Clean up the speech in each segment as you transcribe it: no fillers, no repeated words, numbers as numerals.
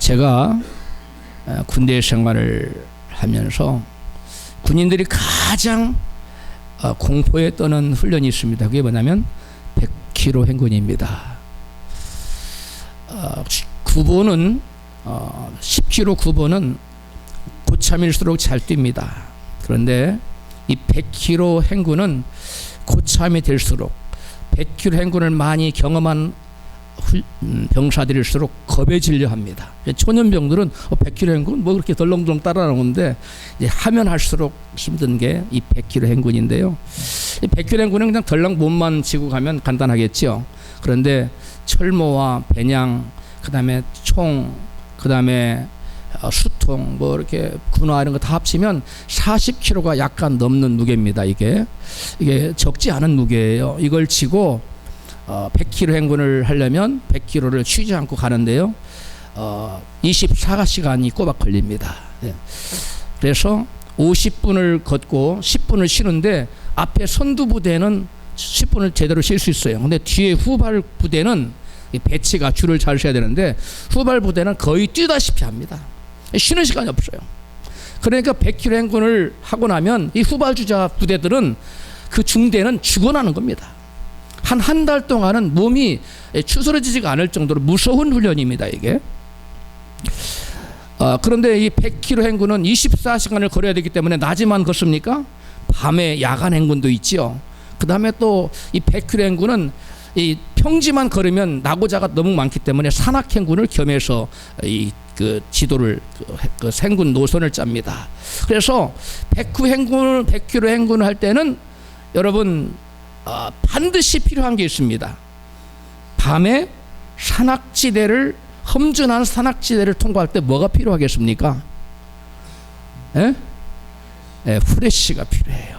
제가 군대 생활을 하면서 군인들이 가장 공포에 떠는 훈련이 있습니다. 그게 뭐냐면 100km 행군입니다. 구보는 10km 구보는 고참일수록 잘 뜁니다. 그런데 이 100km 행군은 고참이 될수록 100km 행군을 많이 경험한 병사들일수록 겁에 질려 합니다. 초년병들은 100km 행군 뭐 그렇게 덜렁덜렁 따라나오는데 이제 하면 할수록 힘든 게 이 100km 행군인데요. 이 100km 행군은 그냥 덜렁 몸만 쥐고 가면 간단하겠죠. 그런데 철모와 배냥, 그다음에 총, 그다음에 수통, 뭐 이렇게 군화 이런 거 다 합치면 40kg가 약간 넘는 무게입니다. 이게 적지 않은 무게예요. 이걸 지고 100km 행군을 하려면 100km를 쉬지 않고 가는데요. 24시간이 꼬박 걸립니다. 그래서 50분을 걷고 10분을 쉬는데 앞에 선두 부대는 10분을 제대로 쉴 수 있어요. 근데 뒤에 후발 부대는 배치가 줄을 잘 서야 되는데 후발 부대는 거의 뛰다시피 합니다. 쉬는 시간이 없어요. 그러니까 100km 행군을 하고 나면 이 후발주자 부대들은 그 중대는 죽어나는 겁니다. 한 달 동안은 몸이 추스러지지가 않을 정도로 무서운 훈련입니다. 이게. 그런데 이 100km 행군은 24시간을 걸어야 되기 때문에 낮에만 걷습니까? 밤에 야간 행군도 있죠. 그 다음에 또 이 100km 행군은 이 평지만 걸으면 낙오자가 너무 많기 때문에 산악 행군을 겸해서 그 지도를 그 행군 노선을 짭니다. 그래서 100km 행군을 할 때는 여러분 반드시 필요한 게 있습니다. 밤에 산악지대를 험준한 산악지대를 통과할 때 뭐가 필요하겠습니까? 후레쉬가 필요해요.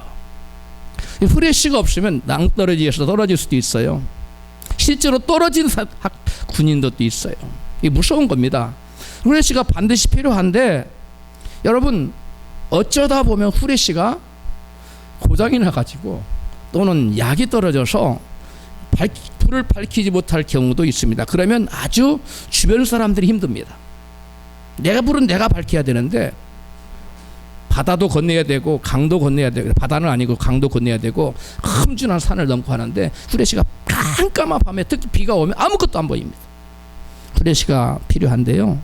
후레쉬가 없으면 낭떠러지에서 떨어질 수도 있어요. 실제로 떨어진 군인들도 있어요. 이게 무서운 겁니다. 후레쉬가 반드시 필요한데 여러분 어쩌다 보면 후레쉬가 고장이 나가지고 또는 약이 떨어져서 불을 밝히지 못할 경우도 있습니다. 그러면 아주 주변 사람들이 힘듭니다. 내가 불은 내가 밝혀야 되는데 바다도 건너야 되고 강도 건너야 되고, 바다는 아니고 강도 건너야 되고 험준한 산을 넘고 하는데 후레쉬가 깜깜한 밤에 특히 비가 오면 아무것도 안 보입니다. 후레쉬가 필요한데요.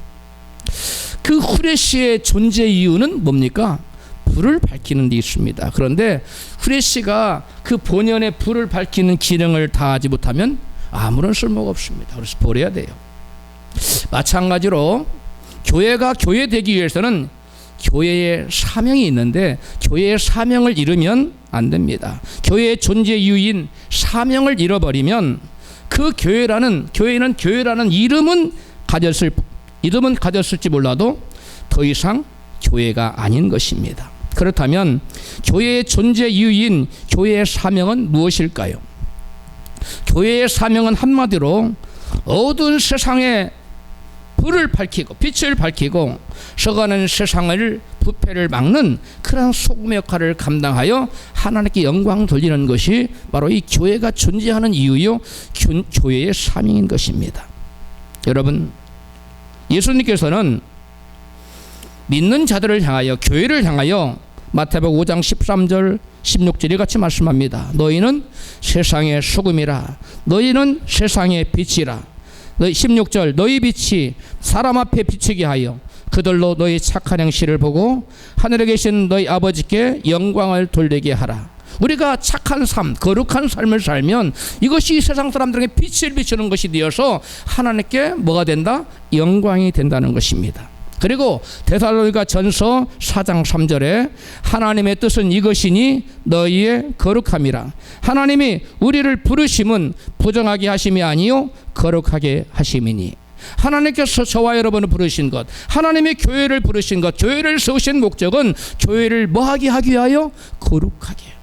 그 후레쉬의 존재 이유는 뭡니까? 불을 밝히는 데 있습니다. 그런데 후레쉬가 그 본연의 불을 밝히는 기능을 다하지 못하면 아무런 쓸모가 없습니다. 그래서 버려야 돼요. 마찬가지로 교회가 교회되기 위해서는 교회의 사명이 있는데 교회의 사명을 잃으면 안 됩니다. 교회의 존재 이유인 사명을 잃어버리면 그 교회는 교회라는 이름은 가졌을지 몰라도 더 이상 교회가 아닌 것입니다. 그렇다면 교회의 존재 이유인 교회의 사명은 무엇일까요? 교회의 사명은 한마디로 어두운 세상에 불을 밝히고 빛을 밝히고 썩어가는 세상을 부패를 막는 그런 소금 역할을 감당하여 하나님께 영광 돌리는 것이 바로 이 교회가 존재하는 이유요 교회의 사명인 것입니다. 여러분, 예수님께서는 믿는 자들을 향하여 교회를 향하여 마태복음 5장 13절 16절에 같이 말씀합니다. 너희는 세상의 소금이라. 너희는 세상의 빛이라. 16절 너희 빛이 사람 앞에 비추게 하여 그들로 너희 착한 행실을 보고 하늘에 계신 너희 아버지께 영광을 돌리게 하라. 우리가 착한 삶, 거룩한 삶을 살면 이것이 세상 사람들에게 빛을 비추는 것이 되어서 하나님께 뭐가 된다? 영광이 된다는 것입니다. 그리고 데살로니가 전서 4장 3절에 하나님의 뜻은 이것이니 너희의 거룩함이라. 하나님이 우리를 부르심은 부정하게 하심이 아니요 거룩하게 하심이니. 하나님께서 저와 여러분을 부르신 것, 하나님의 교회를 부르신 것, 교회를 세우신 목적은 교회를 뭐하게 하기 위하여? 거룩하게.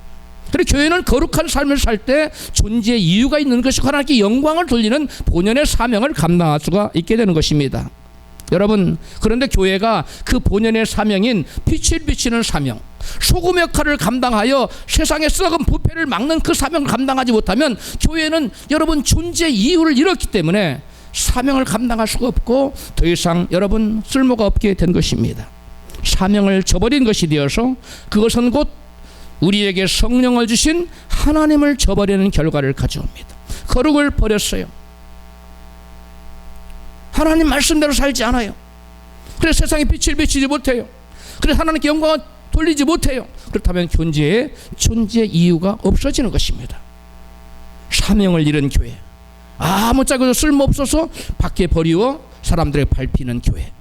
그리고 교회는 거룩한 삶을 살 때 존재 이유가 있는 것이고 하나님께 영광을 돌리는 본연의 사명을 감당할 수가 있게 되는 것입니다. 여러분, 그런데 교회가 그 본연의 사명인 빛을 비치는 사명, 소금 역할을 감당하여 세상의 썩은 부패를 막는 그 사명을 감당하지 못하면 교회는 여러분 존재 이유를 잃었기 때문에 사명을 감당할 수가 없고 더 이상 여러분 쓸모가 없게 된 것입니다. 사명을 저버린 것이 되어서 그것은 곧 우리에게 성령을 주신 하나님을 저버리는 결과를 가져옵니다. 거룩을 버렸어요. 하나님 말씀대로 살지 않아요. 그래서 세상에 빛을 비치지 못해요. 그래서 하나님께 영광을 돌리지 못해요. 그렇다면 존재의 이유가 없어지는 것입니다. 사명을 잃은 교회, 아무짝에도 쓸모없어서 밖에 버리워 사람들에게 밟히는 교회,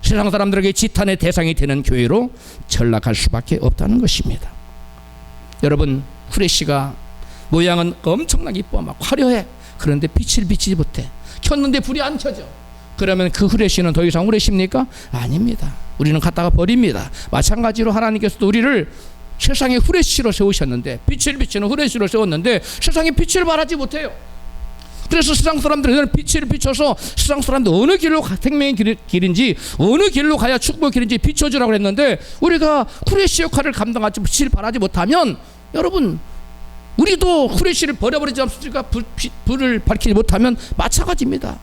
세상 사람들에게 지탄의 대상이 되는 교회로 전락할 수밖에 없다는 것입니다. 여러분, 후레쉬가 모양은 엄청나게 이뻐, 막 화려해. 그런데 빛을 비치지 못해. 켰는데 불이 안 켜져. 그러면 그 후레쉬는 더 이상 후레쉬입니까? 아닙니다. 우리는 갖다가 버립니다. 마찬가지로 하나님께서도 우리를 세상의 후레쉬로 세우셨는데, 빛을 비치는 후레쉬로 세웠는데 세상에 빛을 발하지 못해요. 그래서 세상 사람들은 빛을 비춰서 세상 사람들 어느 길로 생명의 길인지, 어느 길로 가야 축복의 길인지 비춰주라고 했는데, 우리가 후레쉬 역할을 감당하지, 빛을 발하지 못하면 여러분, 우리도 후레쉬를 버려버리지 않습니까? 불을 밝히지 못하면 마찬가지입니다.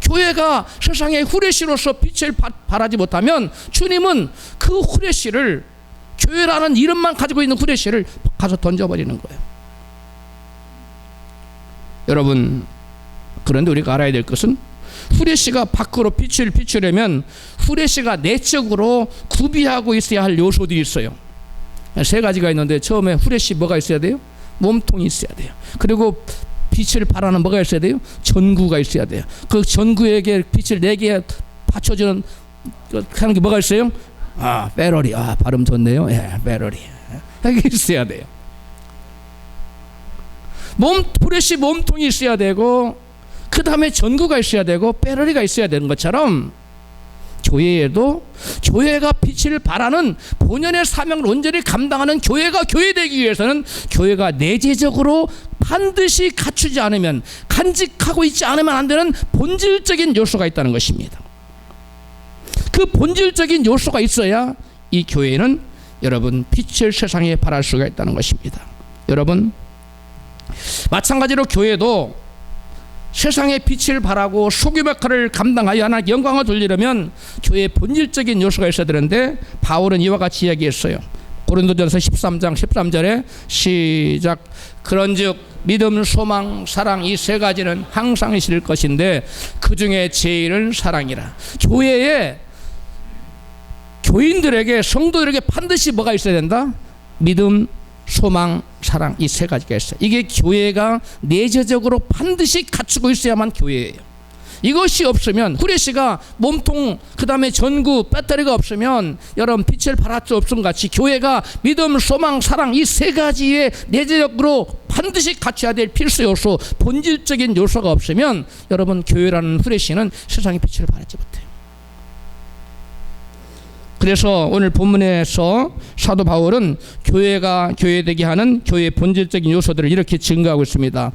교회가 세상의 후레쉬로서 빛을 발하지 못하면 주님은 그 후레쉬를, 교회라는 이름만 가지고 있는 후레쉬를 가서 던져버리는 거예요. 여러분, 그런데 우리가 알아야 될 것은, 후레쉬가 밖으로 빛을 비추려면 후레쉬가 내적으로 구비하고 있어야 할 요소들이 있어요. 세 가지가 있는데, 처음에 후레쉬 뭐가 있어야 돼요? 몸통이 있어야 돼요. 그리고 빛을 발하는 뭐가 있어야 돼요? 전구가 있어야 돼요. 그 전구에게 빛을 내게 받쳐주는 하는 게 뭐가 있어요? 배터리. 발음 좋네요. 배터리. 이게 있어야 돼요. 후레쉬 몸통이 있어야 되고, 그 다음에 전구가 있어야 되고, 배터리가 있어야 되는 것처럼, 교회에도 교회가 빛을 발하는 본연의 사명을 온전히 감당하는 교회가 교회되기 위해서는, 교회가 내재적으로 반드시 갖추지 않으면, 간직하고 있지 않으면 안 되는 본질적인 요소가 있다는 것입니다. 그 본질적인 요소가 있어야 이 교회는 여러분 빛을 세상에 발할 수가 있다는 것입니다. 여러분, 마찬가지로 교회도 세상에 빛을 발하고 소규모 역할을 감당하여 하나님께 영광을 돌리려면 교회의 본질적인 요소가 있어야 되는데, 바울은 이와 같이 이야기했어요. 고린도전서 13장 13절에 시작. 그런즉 믿음, 소망, 사랑, 이 세 가지는 항상 있을 것인데 그 중에 제일은 사랑이라. 교회에, 교인들에게, 성도들에게 반드시 뭐가 있어야 된다? 믿음, 소망, 사랑, 이 세 가지가 있어요. 이게 교회가 내재적으로 반드시 갖추고 있어야만 교회예요. 이것이 없으면, 후레쉬가 몸통, 그 다음에 전구, 배터리가 없으면 여러분 빛을 발할 수 없음 같이, 교회가 믿음, 소망, 사랑, 이 세 가지의 내재적으로 반드시 갖춰야 될 필수 요소, 본질적인 요소가 없으면 여러분 교회라는 후레쉬는 세상의 빛을 발하지 못해요. 그래서 오늘 본문에서 사도 바울은 교회가 교회되게 하는 교회의 본질적인 요소들을 이렇게 증거하고 있습니다.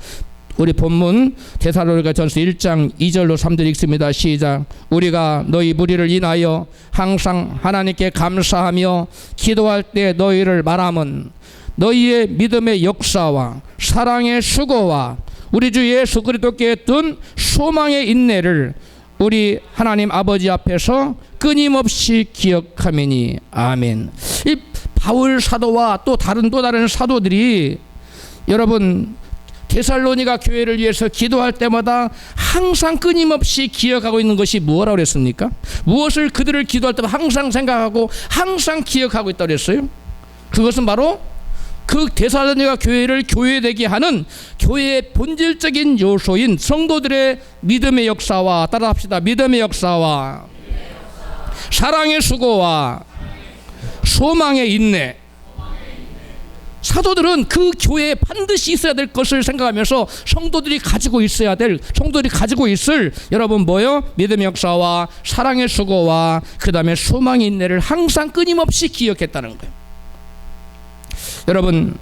우리 본문 데살로니가전서 1장 2절로 3절 읽습니다. 시작. 우리가 너희 무리를 인하여 항상 하나님께 감사하며 기도할 때 너희를 말함은 너희의 믿음의 역사와 사랑의 수고와 우리 주 예수 그리스도께 둔 소망의 인내를 우리 하나님 아버지 앞에서 끊임없이 기억하매니. 아멘. 이 바울 사도와 또 다른 사도들이 여러분 데살로니가 교회를 위해서 기도할 때마다 항상 끊임없이 기억하고 있는 것이 뭐라고 그랬습니까? 무엇을 그들을 기도할 때마다 항상 생각하고 항상 기억하고 있다고 그랬어요? 그것은 바로 그 데살로니가 교회를 교회되게 하는 교회의 본질적인 요소인 성도들의 믿음의 역사와, 따라합시다, 믿음의 역사와 사랑의 수고와 소망의 인내. 사도들은 그 교회에 반드시 있어야 될 것을 생각하면서 성도들이 가지고 있어야 될, 성도들이 가지고 있을 여러분 뭐요? 믿음의 역사와 사랑의 수고와 그 다음에 소망의 인내를 항상 끊임없이 기억했다는 거예요. 여러분,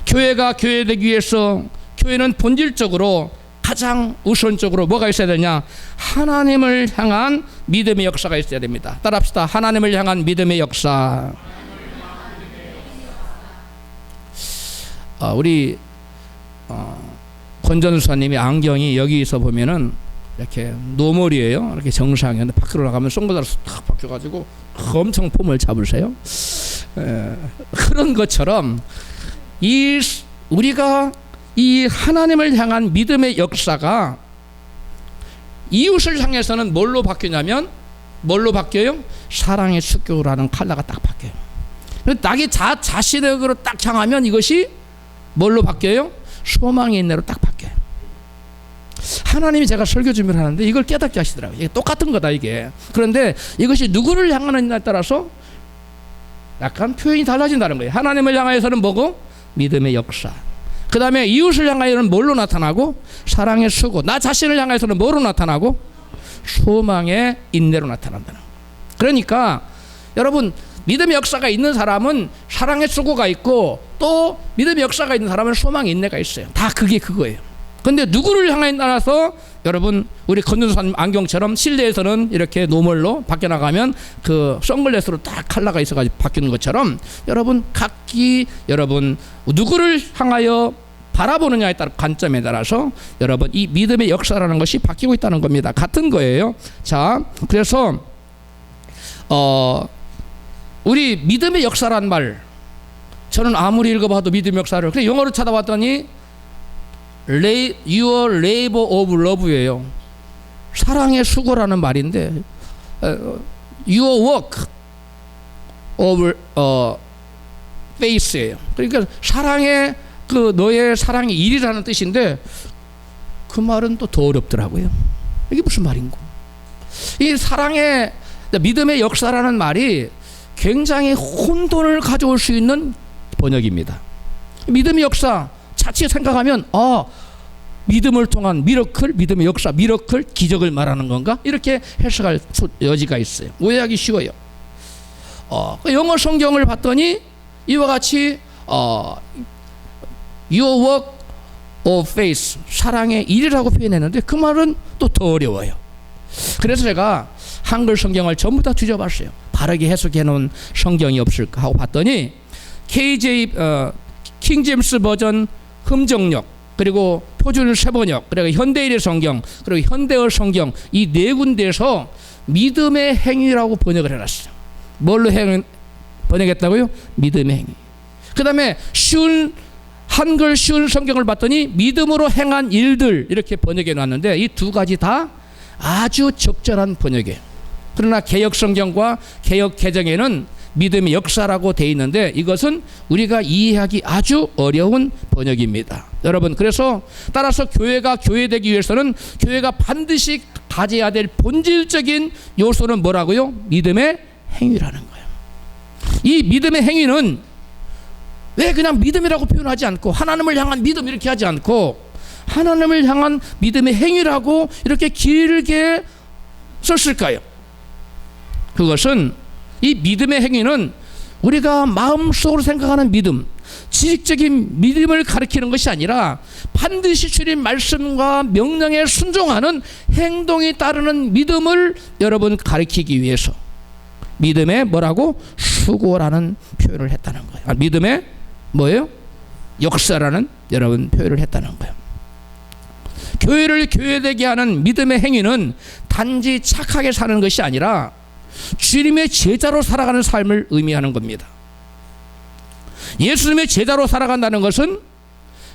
교회가 교회되기 위해서 교회는 본질적으로 가장 우선적으로 뭐가 있어야 되냐? 하나님을 향한 믿음의 역사가 있어야 됩니다. 따라합시다. 하나님을 향한 믿음의 역사. 우리 권전수사님의 안경이 여기서 보면은 이렇게 노멀이에요. 이렇게 정상이었는데 밖으로 나가면 선글라스 탁 바뀌어가지고 엄청 폼을 잡으세요. 그런 것처럼 우리가 이 하나님을 향한 믿음의 역사가 이웃을 향해서는 뭘로 바뀌냐면 뭘로 바뀌어요? 사랑의 습격이라는 컬러가 딱 바뀌어요. 자기 자신에게로 딱 향하면 이것이 뭘로 바뀌어요? 소망의 인내로 딱 바뀌어요. 하나님이 제가 설교 준비를 하는데 이걸 깨닫게 하시더라고요. 이게 똑같은 거다 이게. 그런데 이것이 누구를 향하느냐에 따라서 약간 표현이 달라진다는 거예요. 하나님을 향하여서는 뭐고? 믿음의 역사. 그 다음에 이웃을 향하여는 뭘로 나타나고? 사랑의 수고. 나 자신을 향하여서는 뭐로 나타나고? 소망의 인내로 나타난다는 거예요. 그러니까 여러분, 믿음의 역사가 있는 사람은 사랑의 수고가 있고, 또 믿음의 역사가 있는 사람은 소망의 인내가 있어요. 다 그게 그거예요. 근데 누구를 향하에 따라서 여러분, 우리 건전사님 안경처럼 실내에서는 이렇게 노멀로 밖에 나가면 그 선글라스로 딱 컬러가 있어가지고 바뀌는 것처럼 여러분 각기 여러분 누구를 향하여 바라보느냐에 따라 관점에 따라서 여러분 이 믿음의 역사라는 것이 바뀌고 있다는 겁니다. 같은 거예요. 자, 그래서 우리 믿음의 역사란 말, 저는 아무리 읽어봐도 믿음의 역사를 그래 영어로 찾아봤더니 Your labor of love예요. 사랑의 수고라는 말인데 Your work of faith예요. 그러니까 사랑의 그 너의 사랑의 일이라는 뜻인데 그 말은 또 더 어렵더라고요. 이게 무슨 말인고? 이 사랑의 믿음의 역사라는 말이 굉장히 혼돈을 가져올 수 있는 번역입니다. 믿음의 역사 자칫 생각하면 믿음을 통한 미러클, 믿음의 역사, 미러클, 기적을 말하는 건가? 이렇게 해석할 여지가 있어요. 오해하기 쉬워요. 영어 성경을 봤더니 이와 같이 Your work of faith, 사랑의 일이라고 표현했는데 그 말은 또 더 어려워요. 그래서 제가 한글 성경을 전부 다 뒤져봤어요. 바르게 해석해 놓은 성경이 없을까 하고 봤더니 킹 제임스 버전 흠정역, 그리고 표준 세번역, 그리고 현대인의 성경, 그리고 현대어 성경, 이 네 군데에서 믿음의 행위라고 번역을 해놨어요. 뭘로 번역했다고요? 믿음의 행위. 그 다음에 한글 쉬운 성경을 봤더니 믿음으로 행한 일들, 이렇게 번역해 놨는데 이 두 가지 다 아주 적절한 번역이에요. 그러나 개역 성경과 개역 개정에는 믿음의 역사라고 되어 있는데 이것은 우리가 이해하기 아주 어려운 번역입니다. 여러분, 그래서 따라서 교회가 교회되기 위해서는 교회가 반드시 가져야 될 본질적인 요소는 뭐라고요? 믿음의 행위라는 거예요. 이 믿음의 행위는 왜 그냥 믿음이라고 표현하지 않고 하나님을 향한 믿음 이렇게 하지 않고 하나님을 향한 믿음의 행위라고 이렇게 길게 썼을까요? 그것은 이 믿음의 행위는 우리가 마음속으로 생각하는 믿음, 지식적인 믿음을 가리키는 것이 아니라 반드시 주님 말씀과 명령에 순종하는 행동이 따르는 믿음을 여러분 가리키기 위해서 믿음의 뭐라고? 수고라는 표현을 했다는 거예요. 믿음의 뭐예요? 역사라는 여러분 표현을 했다는 거예요. 교회를 교회되게 하는 믿음의 행위는 단지 착하게 사는 것이 아니라 주님의 제자로 살아가는 삶을 의미하는 겁니다. 예수님의 제자로 살아간다는 것은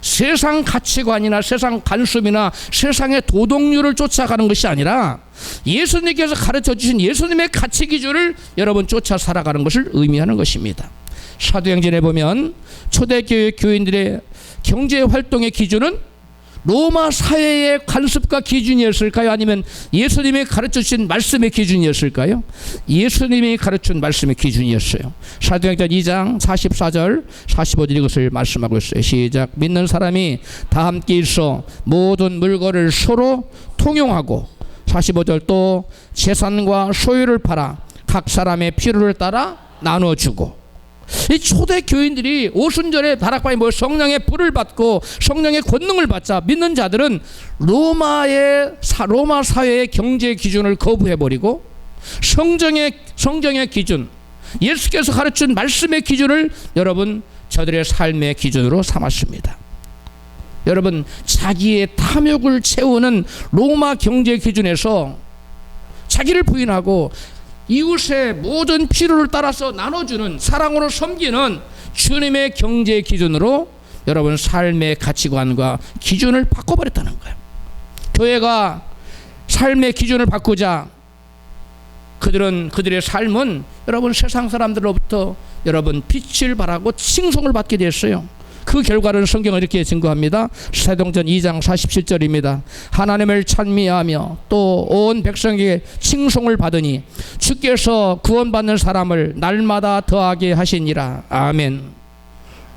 세상 가치관이나 세상 관습이나 세상의 도덕률을 쫓아가는 것이 아니라 예수님께서 가르쳐 주신 예수님의 가치 기준을 여러분 쫓아 살아가는 것을 의미하는 것입니다. 사도행전에 보면 초대교회 교인들의 경제활동의 기준은 로마 사회의 관습과 기준이었을까요? 아니면 예수님이 가르쳐주신 말씀의 기준이었을까요? 예수님이 가르친 말씀의 기준이었어요. 사도행전 2장 44절 45절 이것을 말씀하고 있어요. 시작. 믿는 사람이 다 함께 있어 모든 물건을 서로 통용하고 45절 또 재산과 소유를 팔아 각 사람의 필요를 따라 나눠주고. 이 초대 교인들이 오순절에 다락방에 모여 성령의 불을 받고 성령의 권능을 받자 믿는 자들은 로마 사회의 경제 기준을 거부해버리고 성경의 기준, 예수께서 가르친 말씀의 기준을 여러분 저들의 삶의 기준으로 삼았습니다. 여러분 자기의 탐욕을 채우는 로마 경제 기준에서 자기를 부인하고 이웃의 모든 필요를 따라서 나눠주는 사랑으로 섬기는 주님의 경제 기준으로 여러분 삶의 가치관과 기준을 바꿔버렸다는 거예요. 교회가 삶의 기준을 바꾸자 그들의 삶은 여러분 세상 사람들로부터 여러분 빛을 발하고 칭송을 받게 됐어요. 그 결과를 성경은 이렇게 증거합니다. 사도행전 2장 47절입니다. 하나님을 찬미하며 또 온 백성에게 칭송을 받으니 주께서 구원받는 사람을 날마다 더하게 하시니라. 아멘.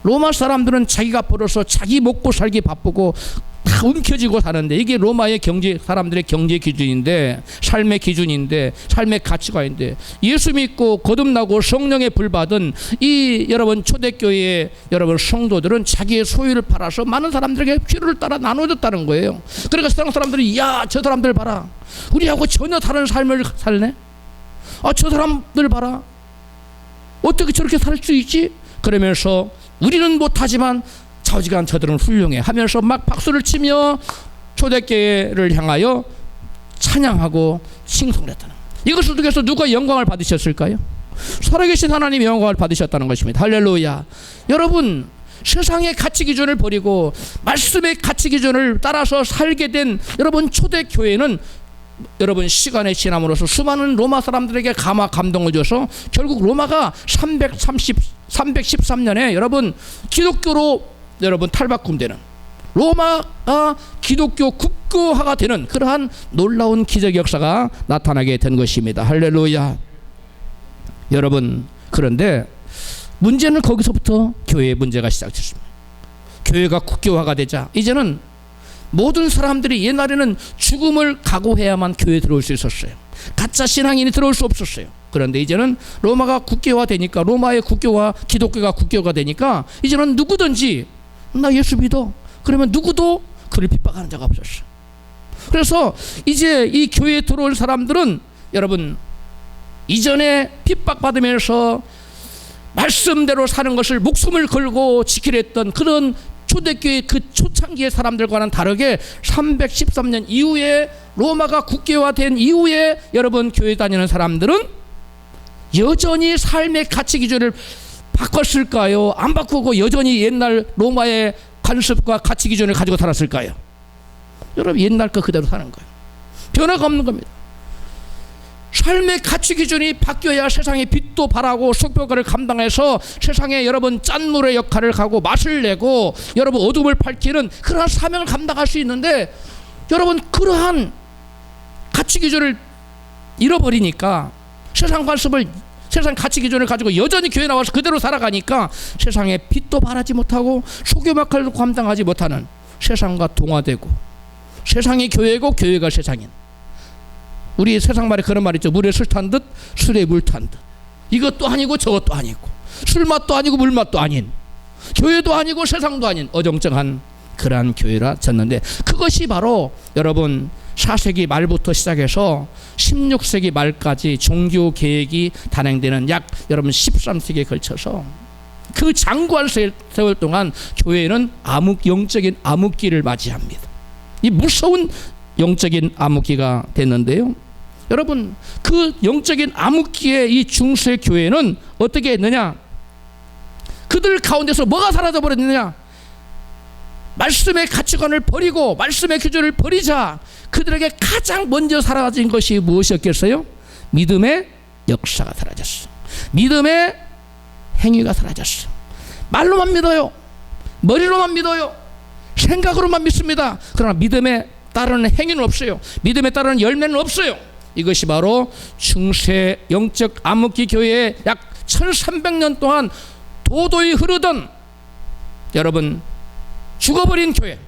로마 사람들은 자기가 벌어서 자기 먹고 살기 바쁘고 다 움켜쥐고 사는데 이게 로마의 사람들의 경제 기준인데, 삶의 기준인데, 삶의 가치관인데, 예수 믿고 거듭나고 성령의 불 받은 이 여러분 초대교회의 여러분 성도들은 자기의 소유를 팔아서 많은 사람들에게 필요를 따라 나눠줬다는 거예요. 그러니까 세상 사람들이 야, 저 사람들 봐라, 우리하고 전혀 다른 삶을 살네. 저 사람들 봐라, 어떻게 저렇게 살 수 있지? 그러면서 우리는 못하지만 좌우지간 저들은 훌륭해 하면서 막 박수를 치며 초대교회를 향하여 찬양하고 칭송을 했다는 거예요. 이것을 통해서 누가 영광을 받으셨을까요? 살아계신 하나님이 영광을 받으셨다는 것입니다. 할렐루야. 여러분 세상의 가치 기준을 버리고 말씀의 가치 기준을 따라서 살게 된 여러분 초대교회는 여러분 시간의 지남으로써 수많은 로마 사람들에게 감동을 줘서 결국 로마가 313년에 여러분 기독교로 여러분 탈바꿈되는, 로마가 기독교 국교화가 되는 그러한 놀라운 기적 역사가 나타나게 된 것입니다. 할렐루야. 여러분 그런데 문제는 거기서부터 교회의 문제가 시작됐습니다. 교회가 국교화가 되자 이제는 모든 사람들이, 옛날에는 죽음을 각오해야만 교회에 들어올 수 있었어요. 가짜 신앙인이 들어올 수 없었어요. 그런데 이제는 로마가 국교화 되니까, 로마의 국교화, 기독교가 국교가 되니까 이제는 누구든지 나 예수 믿어 그러면 누구도 그를 핍박하는 자가 없었어요. 그래서 이제 이 교회에 들어올 사람들은 여러분 이전에 핍박받으면서 말씀대로 사는 것을 목숨을 걸고 지키려 했던 그런 초대교회 그 초창기의 사람들과는 다르게 313년 이후에 로마가 국교화된 이후에 여러분 교회 다니는 사람들은 여전히 삶의 가치 기준을 바꿨을까요? 안 바꾸고 여전히 옛날 로마의 관습과 가치 기준을 가지고 살았을까요? 여러분 옛날 거 그대로 사는 거예요. 변화가 없는 겁니다. 삶의 가치 기준이 바뀌어야 세상의 빛도 발하고 속벽을 감당해서 세상에 여러분 짠물의 역할을 하고 맛을 내고 여러분 어둠을 밝히는 그러한 사명을 감당할 수 있는데, 여러분 그러한 가치 기준을 잃어버리니까 세상 관습을, 세상 가치 기준을 가지고 여전히 교회 나와서 그대로 살아가니까 세상에 빛도 발하지 못하고 소교 역할도 감당하지 못하는, 세상과 동화되고 세상이 교회고 교회가 세상인, 우리 세상 말에 그런 말 있죠. 물에 술 탄 듯 술에 물 탄 듯. 이것도 아니고 저것도 아니고 술맛도 아니고 물맛도 아닌, 교회도 아니고 세상도 아닌 어정쩡한 그러한 교회라 졌는데, 그것이 바로 여러분 4세기 말부터 시작해서 16세기 말까지 종교 개혁이 단행되는 약 여러분 13세기에 걸쳐서 그 장구한 세월 동안 교회는 영적인 암흑기를 맞이합니다. 이 무서운 영적인 암흑기가 됐는데요. 여러분 그 영적인 암흑기의 이 중세 교회는 어떻게 했느냐? 그들 가운데서 뭐가 사라져 버렸느냐? 말씀의 가치관을 버리고 말씀의 기준을 버리자 그들에게 가장 먼저 사라진 것이 무엇이었겠어요? 믿음의 역사가 사라졌어. 믿음의 행위가 사라졌어. 말로만 믿어요. 머리로만 믿어요. 생각으로만 믿습니다. 그러나 믿음에 따르는 행위는 없어요. 믿음에 따르는 열매는 없어요. 이것이 바로 중세 영적 암흑기 교회의 약 1300년 동안 도도히 흐르던 여러분 죽어버린 교회,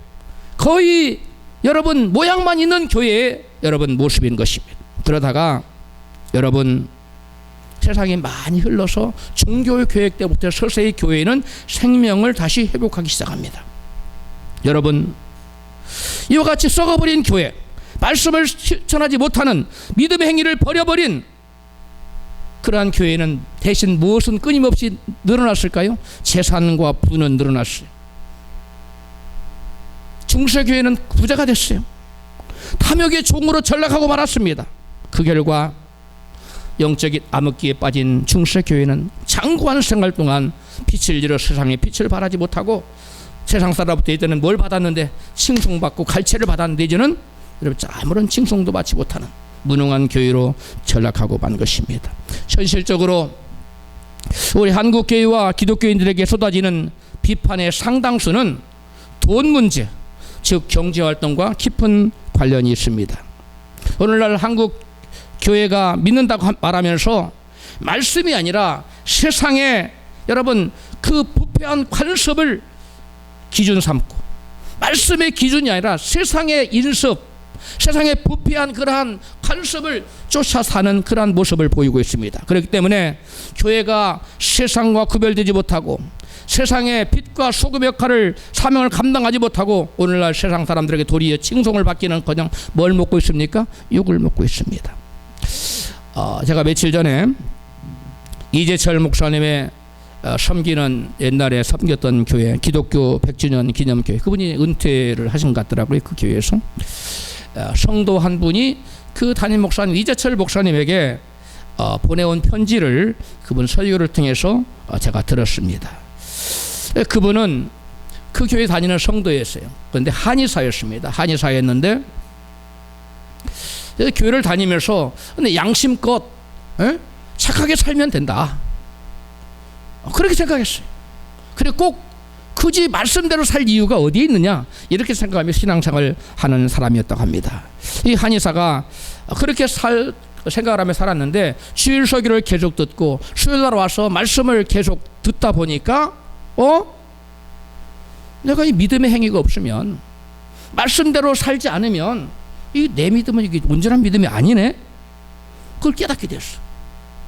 거의 여러분 모양만 있는 교회의 여러분 모습인 것입니다. 그러다가 여러분 세상이 많이 흘러서 종교 교육 때부터 서서히 교회는 생명을 다시 회복하기 시작합니다. 여러분 이와 같이 썩어버린 교회, 말씀을 실천하지 못하는 믿음의 행위를 버려버린 그러한 교회는 대신 무엇은 끊임없이 늘어났을까요? 재산과 부는 늘어났어요. 중세교회는 부자가 됐어요. 탐욕의 종으로 전락하고 말았습니다. 그 결과 영적인 암흑기에 빠진 중세교회는 장구한 생활 동안 빛을 잃어 세상에 빛을 발하지 못하고 세상 사람부터 이제는 뭘 받았는데 칭송받고 갈채를 받았는데 이제는 여러분 아무런 칭송도 받지 못하는 무능한 교회로 전락하고 만 것입니다. 현실적으로 우리 한국교회와 기독교인들에게 쏟아지는 비판의 상당수는 돈 문제, 즉 경제활동과 깊은 관련이 있습니다. 오늘날 한국 교회가 믿는다고 말하면서 말씀이 아니라 세상에 여러분 그 부패한 관습을 기준 삼고 말씀의 기준이 아니라 세상의 인습, 세상의 부패한 그러한 관습을 쫓아 사는 그러한 모습을 보이고 있습니다. 그렇기 때문에 교회가 세상과 구별되지 못하고 세상의 빛과 소금 역할을 사명을 감당하지 못하고 오늘날 세상 사람들에게 도리어 칭송을 받기는 그냥 뭘 먹고 있습니까? 욕을 먹고 있습니다. 제가 며칠 전에 이재철 목사님의 섬기는 옛날에 섬겼던 교회 기독교 100주년 기념교회 그분이 은퇴를 하신 것 같더라고요. 그 교회에서 성도 한 분이 그 담임 목사님 이재철 목사님에게 보내온 편지를 그분 설교를 통해서 제가 들었습니다. 그분은 그 교회 다니는 성도였어요. 그런데 한의사였습니다. 한의사였는데 교회를 다니면서 근데 양심껏 착하게 살면 된다. 그렇게 생각했어요. 그리고 꼭 굳이 말씀대로 살 이유가 어디에 있느냐 이렇게 생각하며 신앙생활을 하는 사람이었다고 합니다. 이 한의사가 그렇게 생각을 하며 살았는데 주일 설교를 계속 듣고 수요일날 와서 말씀을 계속 듣다 보니까 내가 이 믿음의 행위가 없으면 말씀대로 살지 않으면 이 내 믿음은 이게 온전한 믿음이 아니네. 그걸 깨닫게 됐어.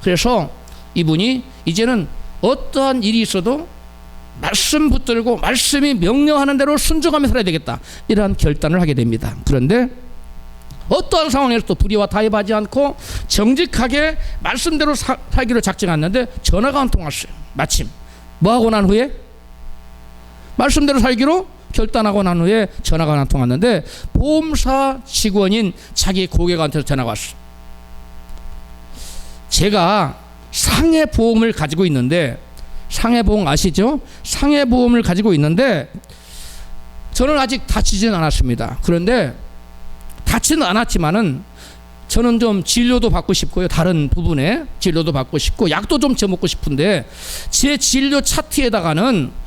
그래서 이분이 이제는 어떠한 일이 있어도 말씀 붙들고 말씀이 명령하는 대로 순종하며 살아야 되겠다 이러한 결단을 하게 됩니다. 그런데 어떠한 상황에서도 불의와 타협하지 않고 정직하게 말씀대로 살기로 작정했는데 전화가 한 통 왔어요. 마침 뭐하고 난 후에 말씀대로 살기로 결단하고 난 후에 전화가 한 통 왔는데 보험사 직원인 자기 고객한테 전화가 왔어요. 제가 상해보험을 가지고 있는데 상해보험 아시죠? 상해보험을 가지고 있는데 저는 아직 다치지는 않았습니다. 그런데 다치는 않았지만은 저는 좀 진료도 받고 싶고요. 다른 부분에 진료도 받고 싶고 약도 좀 처먹고 싶은데 제 진료 차트에다가는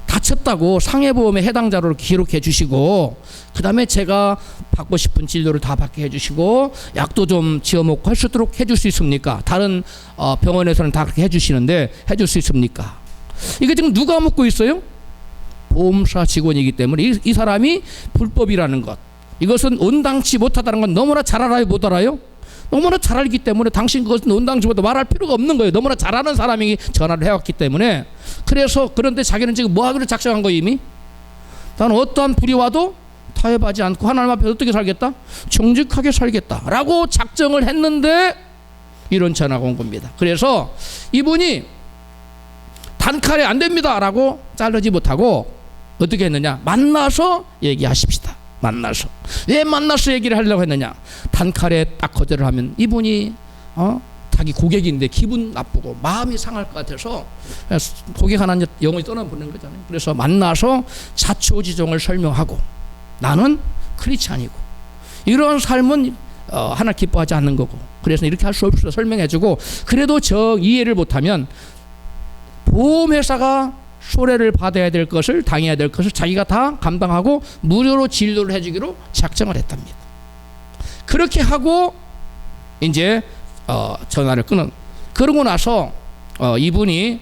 다쳤다고 상해보험에 해당 자료를 기록해 주시고 그 다음에 제가 받고 싶은 진료를 다 받게 해주시고 약도 좀 지어 먹고 할 수 있도록 해줄 수 있습니까? 다른 병원에서는 다 그렇게 해주시는데 해줄 수 있습니까? 이게 지금 누가 묻고 있어요? 보험사 직원이기 때문에 이 사람이 불법이라는 것, 이것은 온당치 못하다는 건 너무나 잘 알아요, 못 알아요? 너무나 잘 알기 때문에 당신 그것은 온당치 못하다 말할 필요가 없는 거예요. 너무나 잘 아는 사람이 전화를 해왔기 때문에. 그래서 그런데 자기는 지금 뭐 하기로 작정한 거예요 이미? 나는 어떠한 불이 와도 타협하지 않고 하나님 앞에 어떻게 살겠다? 정직하게 살겠다 라고 작정을 했는데 이런 전화가 온 겁니다. 그래서 이분이 단칼에 안 됩니다 라고 자르지 못하고 어떻게 했느냐, 만나서 얘기하십시다. 만나서. 왜 만나서 얘기를 하려고 했느냐, 단칼에 딱 거절을 하면 이분이 자기 고객인데 기분 나쁘고 마음이 상할 것 같아서 고객 하나 영혼이 떠나보는 거잖아요. 그래서 만나서 자초지종을 설명하고 나는 크리스찬이고 이런 삶은 하나 기뻐하지 않는 거고 그래서 이렇게 할 수 없어 설명해주고 그래도 저 이해를 못하면 보험회사가 손해를 받아야 될 것을 당해야 될 것을 자기가 다 감당하고 무료로 진료를 해주기로 작정을 했답니다. 그렇게 하고 이제 전화를 끊은. 그러고 나서 이분이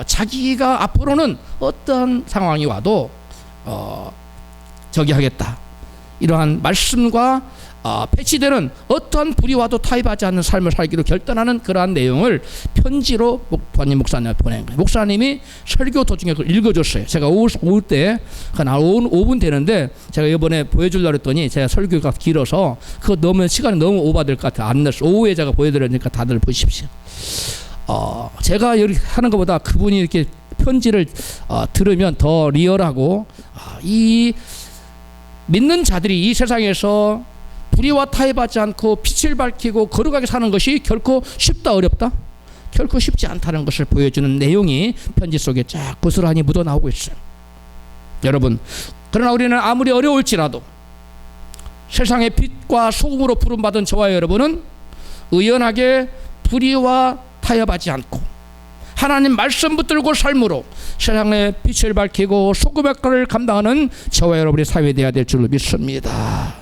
자기가 앞으로는 어떤 상황이 와도 저기 하겠다 이러한 말씀과 패치되는 어떠한 불이 와도 타협하지 않는 삶을 살기로 결단하는 그러한 내용을 편지로 담임 목사님한테 보낸 거예요. 목사님이 설교 도중에 그걸 읽어줬어요. 제가 오후 때 한 5분 되는데 제가 이번에 보여주려고 했더니 제가 설교가 길어서 그거 너무 시간이 너무 오버될 것 같아요. 안 냈어요. 오후에 제가 보여드리니까 다들 보십시오. 제가 이렇게 하는 것보다 그분이 이렇게 편지를 들으면 더 리얼하고 이 믿는 자들이 이 세상에서 불의와 타협하지 않고 빛을 밝히고 거룩하게 사는 것이 결코 쉽다 어렵다? 결코 쉽지 않다는 것을 보여주는 내용이 편지 속에 쫙 고스란히 묻어나오고 있어요. 여러분, 그러나 우리는 아무리 어려울지라도 세상의 빛과 소금으로 부름받은 저와 여러분은 의연하게 불의와 타협하지 않고 하나님 말씀 붙들고 삶으로 세상의 빛을 밝히고 소금의 역할을 감당하는 저와 여러분의 사회 되어야 될 줄로 믿습니다.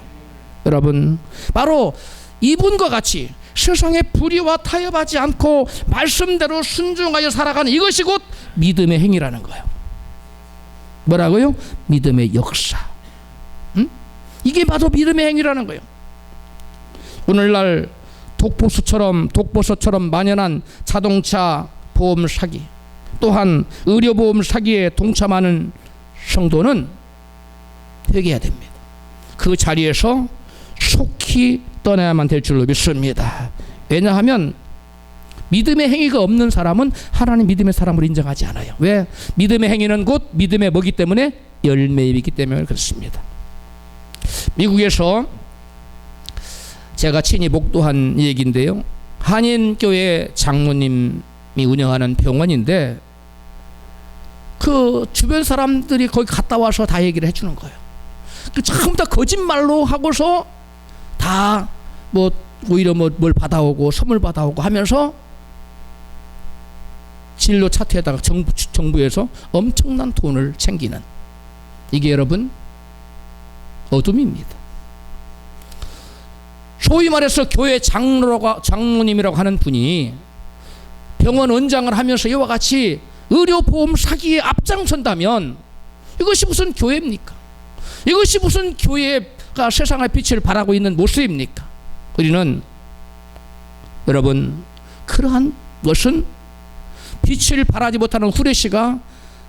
여러분, 바로 이분과 같이 세상의 불의와 타협하지 않고 말씀대로 순종하여 살아가는 이것이 곧 믿음의 행위라는 거예요. 뭐라고요? 믿음의 역사. 이게 바로 믿음의 행위라는 거예요. 오늘날 독보서처럼 만연한 자동차 보험 사기, 또한 의료보험 사기에 동참하는 성도는 회개해야 됩니다. 그 자리에서 속히 떠나야만 될 줄로 믿습니다. 왜냐하면 믿음의 행위가 없는 사람은 하나님 믿음의 사람으로 인정하지 않아요. 왜? 믿음의 행위는 곧 믿음의 뭐기 때문에? 열매이기 때문에 그렇습니다. 미국에서 제가 친히 목도한 얘기인데요, 한인교회 장로님이 운영하는 병원인데 그 주변 사람들이 거기 갔다 와서 다 얘기를 해주는 거예요. 그 전부 다 거짓말로 하고서 다 뭐 오히려 뭘 받아오고 선물 받아오고 하면서 진로 차트에다가 정부에서 엄청난 돈을 챙기는, 이게 여러분 어둠입니다. 소위 말해서 교회 장로님이라고 하는 분이 병원 원장을 하면서 이와 같이 의료보험 사기에 앞장선다면 이것이 무슨 교회입니까? 이것이 무슨 교회가 세상의 빛을 발하고 있는 모습입니까? 우리는 여러분, 그러한 것은 빛을 발하지 못하는 후레쉬가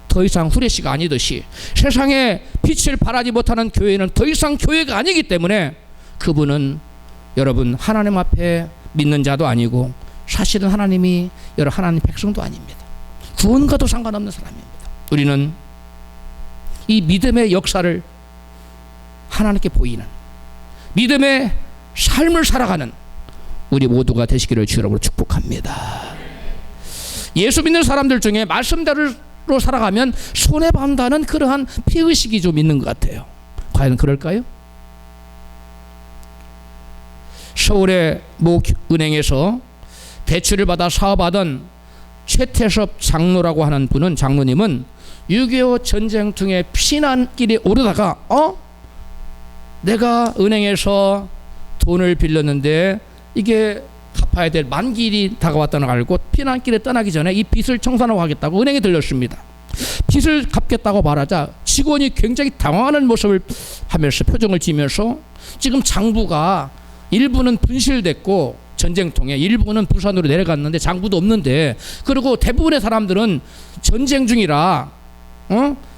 더 이상 후레쉬가 아니듯이 세상에 빛을 발하지 못하는 교회는 더 이상 교회가 아니기 때문에 그분은 여러분 하나님 앞에 믿는 자도 아니고 사실은 하나님이 하나님 백성도 아닙니다. 구원과도 상관없는 사람입니다. 우리는 이 믿음의 역사를 하나님께 보이는 믿음의 삶을 살아가는 우리 모두가 되시기를 주님으로 축복합니다. 예수 믿는 사람들 중에 말씀대로 살아가면 손해본다는 그러한 피의식이 좀 있는 것 같아요. 과연 그럴까요? 서울의 모 은행에서 대출을 받아 사업하던 최태섭 장로라고 하는 분은, 장로님은 6.25 전쟁 중에 피난길에 오르다가 내가 은행에서 돈을 빌렸는데 이게 갚아야 될 만기일이 다가왔다는 걸 알고 피난길에 떠나기 전에 이 빚을 청산하고 하겠다고 은행에 들렸습니다. 빚을 갚겠다고 말하자 직원이 굉장히 당황하는 모습을 하면서 표정을 지으면서 지금 장부가 일부는 분실됐고 전쟁통에 일부는 부산으로 내려갔는데 장부도 없는데, 그리고 대부분의 사람들은 전쟁 중이라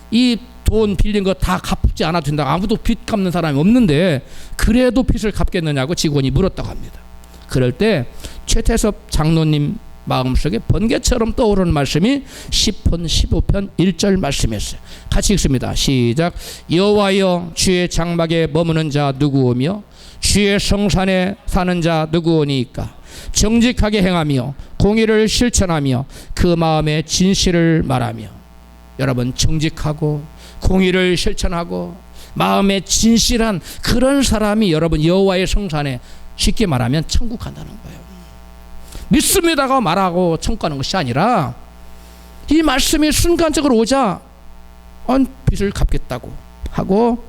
이 돈 빌린 거 다 갚지 않아도 된다, 아무도 빚 갚는 사람이 없는데 그래도 빚을 갚겠느냐고 직원이 물었다고 합니다. 그럴 때 최태섭 장로님 마음속에 번개처럼 떠오르는 말씀이 10편 15편 1절 말씀이었어요. 같이 읽습니다. 시작. 여호와여, 주의 장막에 머무는 자 누구오며 주의 성산에 사는 자 누구오니까? 정직하게 행하며 공의를 실천하며 그 마음의 진실을 말하며. 여러분, 정직하고 공의를 실천하고 마음에 진실한 그런 사람이 여러분 여호와의 성산에, 쉽게 말하면 천국 간다는 거예요. 믿습니다가 말하고 천국 가는 것이 아니라 이 말씀이 순간적으로 오자 빚을 갚겠다고 하고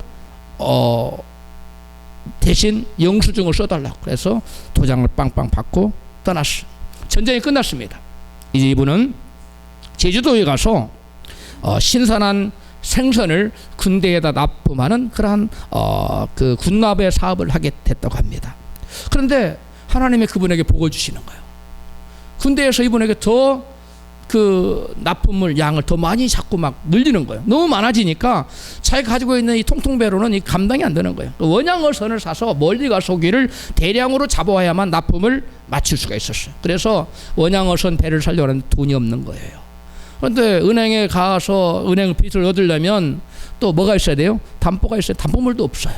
대신 영수증을 써달라고 그래서 도장을 빵빵 받고 떠났어요. 전쟁이 끝났습니다. 이제 이분은 제주도에 가서 신선한 생선을 군대에다 납품하는 그러한 그 군납의 사업을 하게 됐다고 합니다. 그런데 하나님이 그분에게 복을 주시는 거예요. 군대에서 이분에게 더 그 납품을 양을 더 많이 자꾸 막 늘리는 거예요. 너무 많아지니까 자기가 가지고 있는 이 통통배로는 이 감당이 안 되는 거예요. 원양어선을 사서 멀리 가서 고기를 대량으로 잡아와야만 납품을 맞출 수가 있었어요. 그래서 원양어선 배를 살려고 하는데 돈이 없는 거예요. 그런데 은행에 가서 은행 빚을 얻으려면 또 뭐가 있어야 돼요? 담보가 있어요. 담보물도 없어요.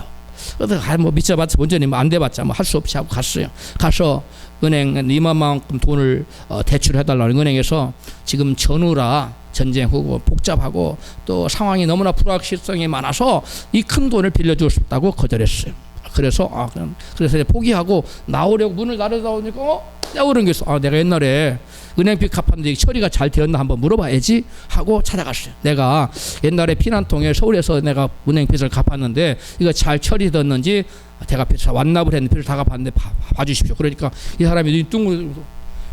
그래서 뭐 믿어봤자 원전이 뭐 안 돼봤자 뭐 할 수 없이 하고 갔어요. 가서 은행 이만큼 돈을 대출해달라는 은행에서 지금 전후라 전쟁 후고 복잡하고 또 상황이 너무나 불확실성이 많아서 이 큰 돈을 빌려주고 싶다고 거절했어요. 그래서 그래서 포기하고 나오려고 문을 나르다오니까 그런 게 있어. 내가 옛날에 은행빚 갚았는데 처리가 잘 되었나 한번 물어봐야지 하고 찾아갔어요. 내가 옛날에 피난통에 서울에서 내가 은행빚을 갚았는데 이거 잘 처리됐는지 제가 완납을 했는데 빚을 다 갚았는데 봐주십시오. 그러니까 이 사람이 눈이 뚱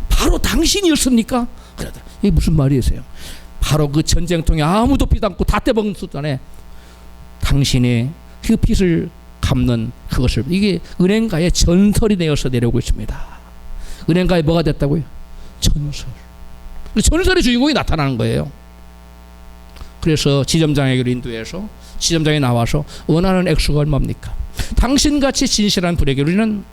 바로 당신이었습니까? 그러더라. 이게 무슨 말이세요? 바로 그 전쟁통에 아무도 빚 않고 다 떼먹은 수단에 당신이 그 빚을 갚는 그것을 이게 은행가의 전설이 되어서 내려오고 있습니다. 은행가에 뭐가 됐다고요? 전설. 전설의 주인공이 나타나는 거예요. 그래서 지점장에게로 인도해서 지점장이 나와서 원하는 액수가 얼마입니까? 당신같이 진실한 분에게 우리는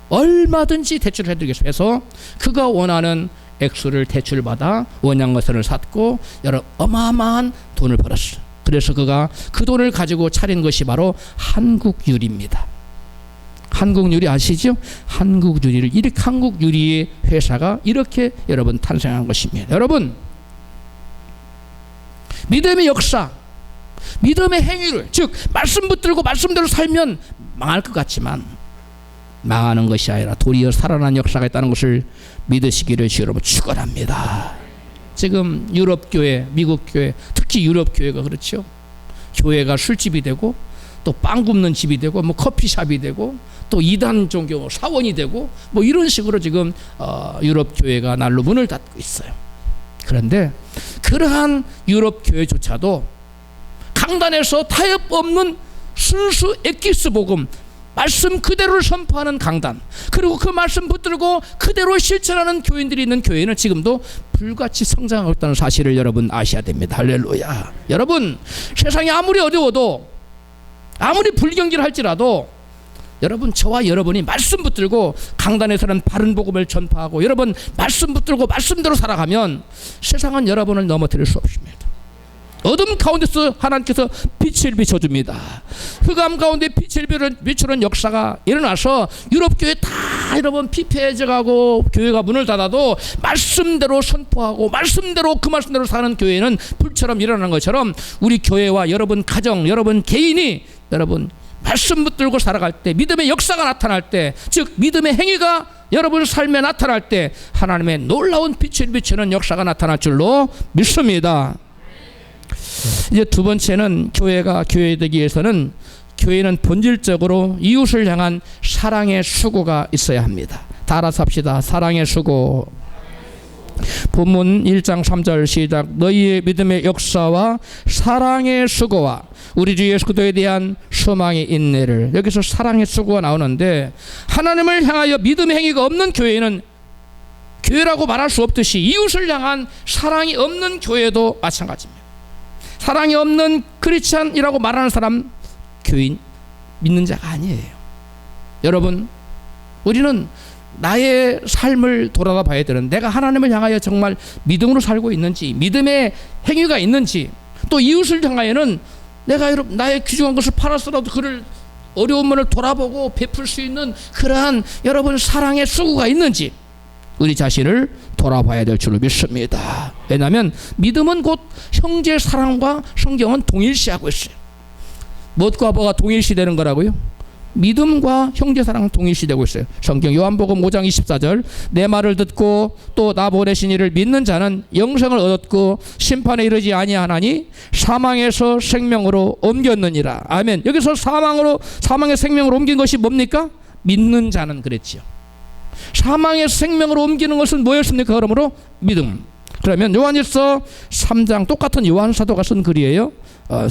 얼마든지 대출을 해드리겠습니다. 해서 그가 원하는 액수를 대출받아 원양어선을 샀고 여러 어마어마한 돈을 벌었어요. 그래서 그가 그 돈을 가지고 차린 것이 바로 한국유리입니다. 한국유리 아시죠? 한국유리를 이렇게 한국유리의 회사가 이렇게 여러분 탄생한 것입니다. 여러분 믿음의 역사, 믿음의 행위를 즉 말씀 붙들고 말씀대로 살면 망할 것 같지만 망하는 것이 아니라 도리어 살아난 역사가 있다는 것을 믿으시기를 여러분 축원합니다. 지금 유럽교회, 미국교회, 특히 유럽교회가 그렇죠. 교회가 술집이 되고 또 빵 굽는 집이 되고 뭐 커피숍이 되고 또 이단 종교 사원이 되고 뭐 이런 식으로 지금 유럽교회가 날로 문을 닫고 있어요. 그런데 그러한 유럽교회조차도 강단에서 타협 없는 순수 엑기스 복음 말씀 그대로를 선포하는 강단 그리고 그 말씀 붙들고 그대로 실천하는 교인들이 있는 교회는 지금도 불같이 성장하고 있다는 사실을 여러분 아셔야 됩니다. 할렐루야. 여러분 세상이 아무리 어려워도 아무리 불경기를 할지라도 여러분 저와 여러분이 말씀 붙들고 강단에서는 바른 복음을 전파하고 여러분 말씀 붙들고 말씀대로 살아가면 세상은 여러분을 넘어뜨릴 수 없습니다. 어둠 가운데서 하나님께서 빛을 비춰줍니다. 흑암 가운데 빛을 비추는 역사가 일어나서 유럽교회 다 여러분 피폐해져가고 교회가 문을 닫아도 말씀대로 선포하고 말씀대로 그 말씀대로 사는 교회는 불처럼 일어나는 것처럼 우리 교회와 여러분 가정 여러분 개인이 여러분 말씀 붙들고 살아갈 때 믿음의 역사가 나타날 때 즉 믿음의 행위가 여러분 삶에 나타날 때 하나님의 놀라운 빛을 비추는 역사가 나타날 줄로 믿습니다. 이제 두 번째는 교회가 교회되기 위해서는 교회는 본질적으로 이웃을 향한 사랑의 수고가 있어야 합니다. 다 알아서 합시다. 사랑의 수고. 본문 1장 3절 시작. 너희의 믿음의 역사와 사랑의 수고와 우리 주 예수 그리스도에 대한 소망의 인내를. 여기서 사랑의 수고가 나오는데 하나님을 향하여 믿음의 행위가 없는 교회는 교회라고 말할 수 없듯이 이웃을 향한 사랑이 없는 교회도 마찬가지입니다. 사랑이 없는 크리스찬이라고 말하는 사람 교인 믿는 자가 아니에요. 여러분 우리는 나의 삶을 돌아가 봐야 되는 내가 하나님을 향하여 정말 믿음으로 살고 있는지 믿음의 행위가 있는지 또 이웃을 향하여는 내가 나의 귀중한 것을 팔아서라도 그를 어려운 면을 돌아보고 베풀 수 있는 그러한 여러분 사랑의 수고가 있는지 우리 자신을 돌아봐야 될 줄을 믿습니다. 왜냐하면 믿음은 곧 형제 사랑과 성경은 동일시하고 있어요. 무엇과 뭐가 동일시되는 거라고요? 믿음과 형제 사랑은 동일시되고 있어요. 성경 요한복음 5장 24절 내 말을 듣고 또 나 보내신 이를 믿는 자는 영생을 얻었고 심판에 이르지 아니하나니 사망에서 생명으로 옮겼느니라. 아멘. 여기서 사망의 생명으로 옮긴 것이 뭡니까? 믿는 자는 그랬죠. 사망에서 생명으로 옮기는 것은 뭐였습니까? 그러므로 믿음. 그러면 요한일서 3장 똑같은 요한 사도가 쓴 글이에요.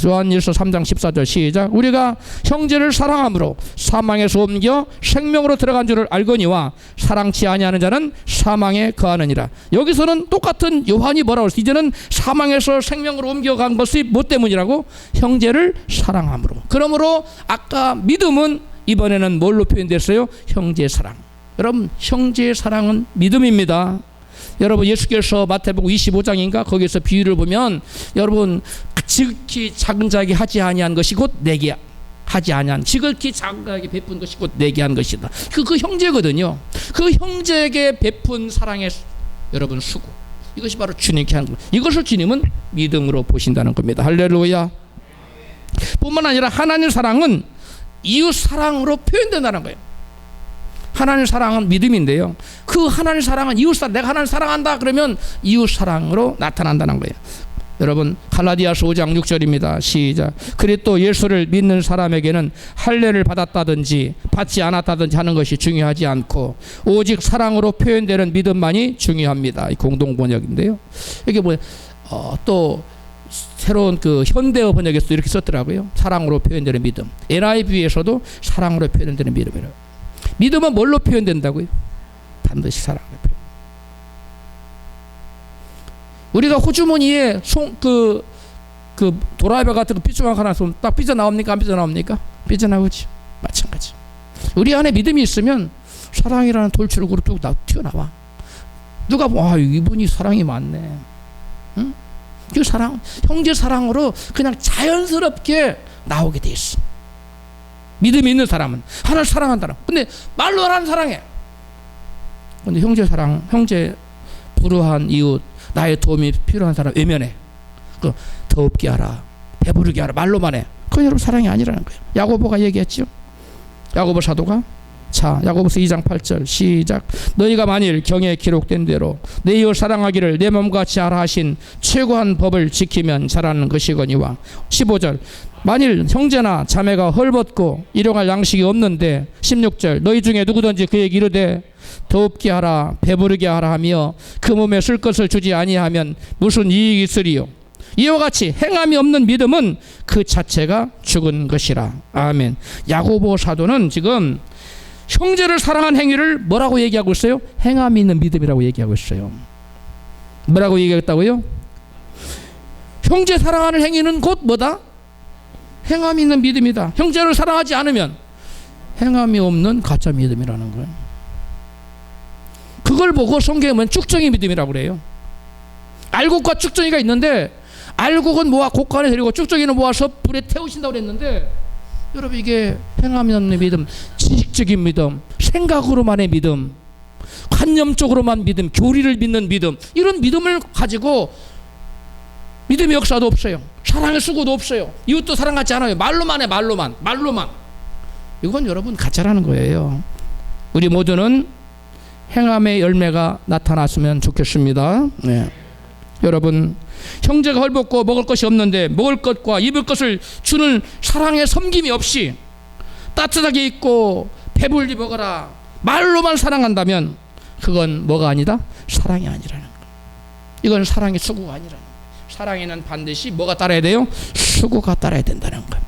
요한일서 3장 14절 시작. 우리가 형제를 사랑함으로 사망에서 옮겨 생명으로 들어간 줄을 알거니와 사랑치 아니하는 자는 사망에 거하느니라. 여기서는 똑같은 요한이 뭐라고 했어요? 이제는 사망에서 생명으로 옮겨간 것이 뭐 때문이라고? 형제를 사랑함으로. 그러므로 아까 믿음은 이번에는 뭘로 표현됐어요? 형제 사랑. 여러분 형제의 사랑은 믿음입니다. 여러분 예수께서 마태복음 25장인가 거기서 비유를 보면 여러분 지극히 작은 자에게 하지 아니한 것이 곧 내게 하지 아니한 지극히 작은 자에게 베푼 것이 곧 내게 한 것이다. 그 형제거든요. 그 형제에게 베푼 사랑의 여러분 수고, 이것이 바로 주님께 하는 것. 이것을 주님은 믿음으로 보신다는 겁니다. 할렐루야. 뿐만 아니라 하나님 사랑은 이웃 사랑으로 표현된다는 거예요. 하나님 사랑은 믿음인데요, 그 하나님 사랑은 이웃 사랑, 내가 하나님 사랑한다 그러면 이웃 사랑으로 나타난다는 거예요. 여러분 갈라디아서 5장 6절입니다. 시작. 그리스도 예수를 믿는 사람에게는 할례를 받았다든지 받지 않았다든지 하는 것이 중요하지 않고 오직 사랑으로 표현되는 믿음만이 중요합니다. 공동 번역인데요. 이게 또 새로운 그 현대어 번역에서 이렇게 썼더라고요. 사랑으로 표현되는 믿음. NIV에서도 사랑으로 표현되는 믿음이라고. 믿음은 뭘로 표현된다고요? 반드시 사랑으로 표현. 우리가 호주머니에 그 도라이버 같은 거 삐죽한 하나 쏘면 딱 삐져 나옵니까? 안 삐져 나옵니까? 삐져 나오지. 마찬가지. 우리 안에 믿음이 있으면 사랑이라는 돌출구로 쭉 튀어나와. 누가 이분이 사랑이 많네. 응? 그 사랑, 형제 사랑으로 그냥 자연스럽게 나오게 돼 있어. 믿음이 있는 사람은 하나를 사랑한다는. 근데 말로 하나는 사랑해. 근데 형제 사랑, 형제 불우한 이웃, 나의 도움이 필요한 사람 외면해. 그 더럽게 하라, 배부르게 하라, 말로만 해. 그건 여러분 사랑이 아니라는 거예요. 야고보가 얘기했죠. 야고보 사도가 자, 야고보서 2장 8절 시작. 너희가 만일 경에 기록된 대로 내 이웃 사랑하기를 내 몸같이 하라 하신 최고한 법을 지키면 잘하는 것이거니와. 15절. 만일 형제나 자매가 헐벗고 일용할 양식이 없는데. 16절. 너희 중에 누구든지 그에게 이르되 더럽게 하라, 배부르게 하라 하며 그 몸에 쓸 것을 주지 아니하면 무슨 이익이 있으리요. 이와 같이 행함이 없는 믿음은 그 자체가 죽은 것이라. 아멘. 야고보 사도는 지금 형제를 사랑한 행위를 뭐라고 얘기하고 있어요? 행함이 있는 믿음이라고 얘기하고 있어요. 뭐라고 얘기했다고요? 형제 사랑하는 행위는 곧 뭐다? 행함이 있는 믿음이다. 형제를 사랑하지 않으면 행함이 없는 가짜 믿음이라는 거예요. 그걸 보고 성경은 쭉정이 믿음이라고 그래요. 알곡과 쭉정이가 있는데 알곡은 모아 곡간에 데리고 쭉정이는 모아서 불에 태우신다고 그랬는데, 여러분 이게 행함이 없는 믿음, 지식적인 믿음, 생각으로만의 믿음, 관념적으로만 믿음, 교리를 믿는 믿음, 이런 믿음을 가지고 믿음의 역사도 없어요. 사랑의 수고도 없어요. 이웃도 사랑하지 않아요. 말로만 해. 말로만. 이건 여러분 가짜라는 거예요. 우리 모두는 행함의 열매가 나타났으면 좋겠습니다. 네. 여러분 형제가 헐벗고 먹을 것이 없는데 먹을 것과 입을 것을 주는 사랑의 섬김이 없이 따뜻하게 입고 배불리 먹어라 말로만 사랑한다면 그건 뭐가 아니다? 사랑이 아니라는 거. 이건 사랑의 수고가 아니라는 거. 사랑에는 반드시 뭐가 따라야 돼요? 수고가 따라야 된다는 거.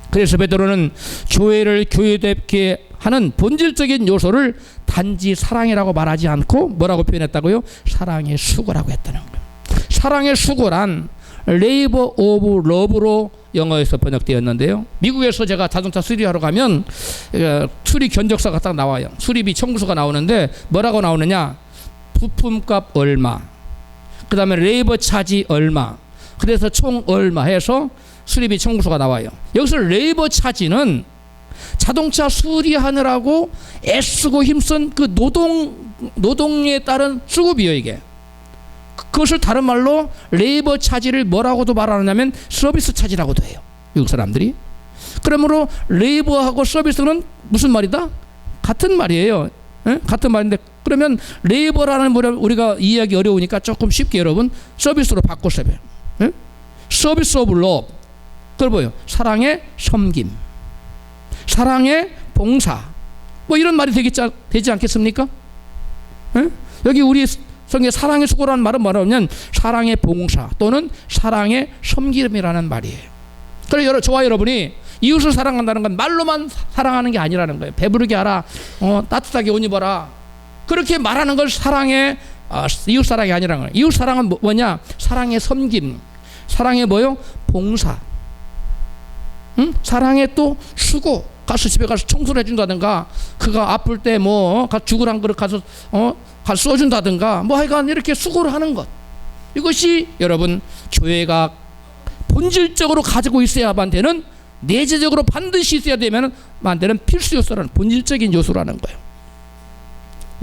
그래서 베드로는 교회를 교회답게 하는 본질적인 요소를 단지 사랑이라고 말하지 않고 뭐라고 표현했다고요? 사랑의 수고라고 했다는 거예요. 사랑의 수고란 레이버 오브 러브로 영어에서 번역되었는데요, 미국에서 제가 자동차 수리하러 가면 수리 견적서가 딱 나와요. 수리비 청구서가 나오는데 뭐라고 나오느냐? 부품값 얼마, 그 다음에 레이버 차지 얼마, 그래서 총 얼마 해서 수리비 청구서가 나와요. 여기서 레이버 차지는 자동차 수리하느라고 애쓰고 힘쓴 그 노동에 따른 수급이에요. 이게 그것을 다른 말로 레이버 차지를 뭐라고도 말하느냐면 서비스 차지라고도 해요, 미국 사람들이. 그러므로 레이버하고 서비스는 무슨 말이다? 같은 말이에요. 에? 같은 말인데, 그러면 레이버라는 말 우리가 이해하기 어려우니까 조금 쉽게 여러분 서비스로 바꿔서 해요. 서비스 오브 러브. 그걸 뭐예요? 사랑의 섬김, 사랑의 봉사, 뭐 이런 말이 되지 않겠습니까? 에? 여기 우리 성경에 사랑의 수고라는 말은 뭐냐면 사랑의 봉사 또는 사랑의 섬김이라는 말이에요. 그래서 저와 여러분이 이웃을 사랑한다는 건 말로만 사랑하는 게 아니라는 거예요. 배부르게 하라, 따뜻하게 옷 입어라, 그렇게 말하는 걸 사랑의 이웃 사랑이 아니라는 거예요. 이웃 사랑은 뭐냐? 사랑의 섬김, 사랑의 뭐요? 봉사, 사랑의 또 수고, 가서 집에 가서 청소를 해준다든가, 그가 아플 때 뭐 죽을 한 그릇 가서 가서 써준다든가, 뭐 하여간 이렇게 수고를 하는 것, 이것이 여러분 교회가 본질적으로 가지고 있어야만 되는, 내재적으로 반드시 있어야 되면 되는 필수 요소라는, 본질적인 요소라는 거예요.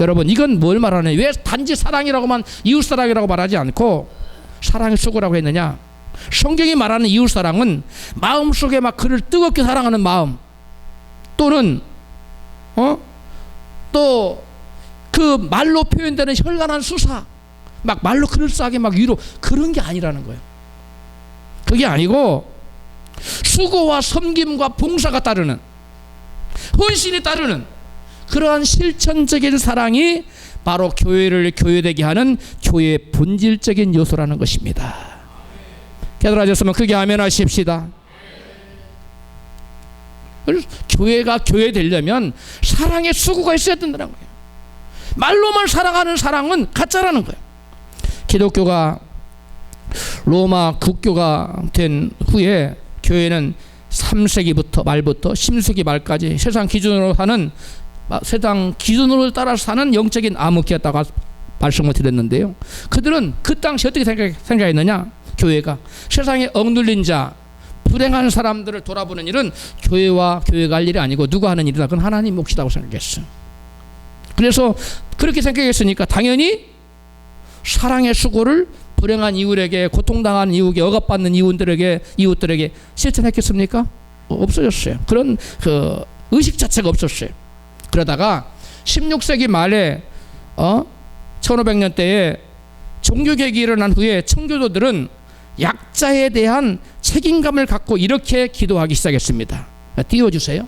여러분 이건 뭘 말하느냐? 왜 단지 사랑이라고만, 이웃사랑이라고 말하지 않고 사랑의 수고라고 했느냐? 성경이 말하는 이웃사랑은 마음속에 막 그를 뜨겁게 사랑하는 마음, 또는 또 그 말로 표현되는 현란한 수사, 막 말로 그럴싸하게 막 위로, 그런 게 아니라는 거예요. 그게 아니고 수고와 섬김과 봉사가 따르는, 헌신이 따르는 그러한 실천적인 사랑이 바로 교회를 교회되게 하는 교회의 본질적인 요소라는 것입니다. 깨달아졌으면 크게 아멘 하십시다. 교회가 교회 되려면 사랑의 수고가 있어야 된다는 거예요. 말로만 사랑하는 사랑은 가짜라는 거예요. 기독교가 로마 국교가 된 후에 교회는 3세기부터 말부터 10세기 말까지 세상 기준으로 따라서 사는 영적인 암흑기였다고 말씀을 드렸는데요. 그들은 그 당시 어떻게 생각했느냐? 교회가 세상에 억눌린 자, 불행한 사람들을 돌아보는 일은 교회가 할 일이 아니고 누가 하는 일이다, 그건 하나님 몫이라고 생각했어요. 그래서 그렇게 생각했으니까 당연히 사랑의 수고를 불행한 이웃에게, 고통당하는 이웃에게, 억압받는 이웃들에게 실천했겠습니까? 없어졌어요. 그런 그 의식 자체가 없었어요. 그러다가 16세기 말에 1500년대에 종교개혁이 일어난 후에 청교도들은 약자에 대한 책임감을 갖고 이렇게 기도하기 시작했습니다. 띄워주세요.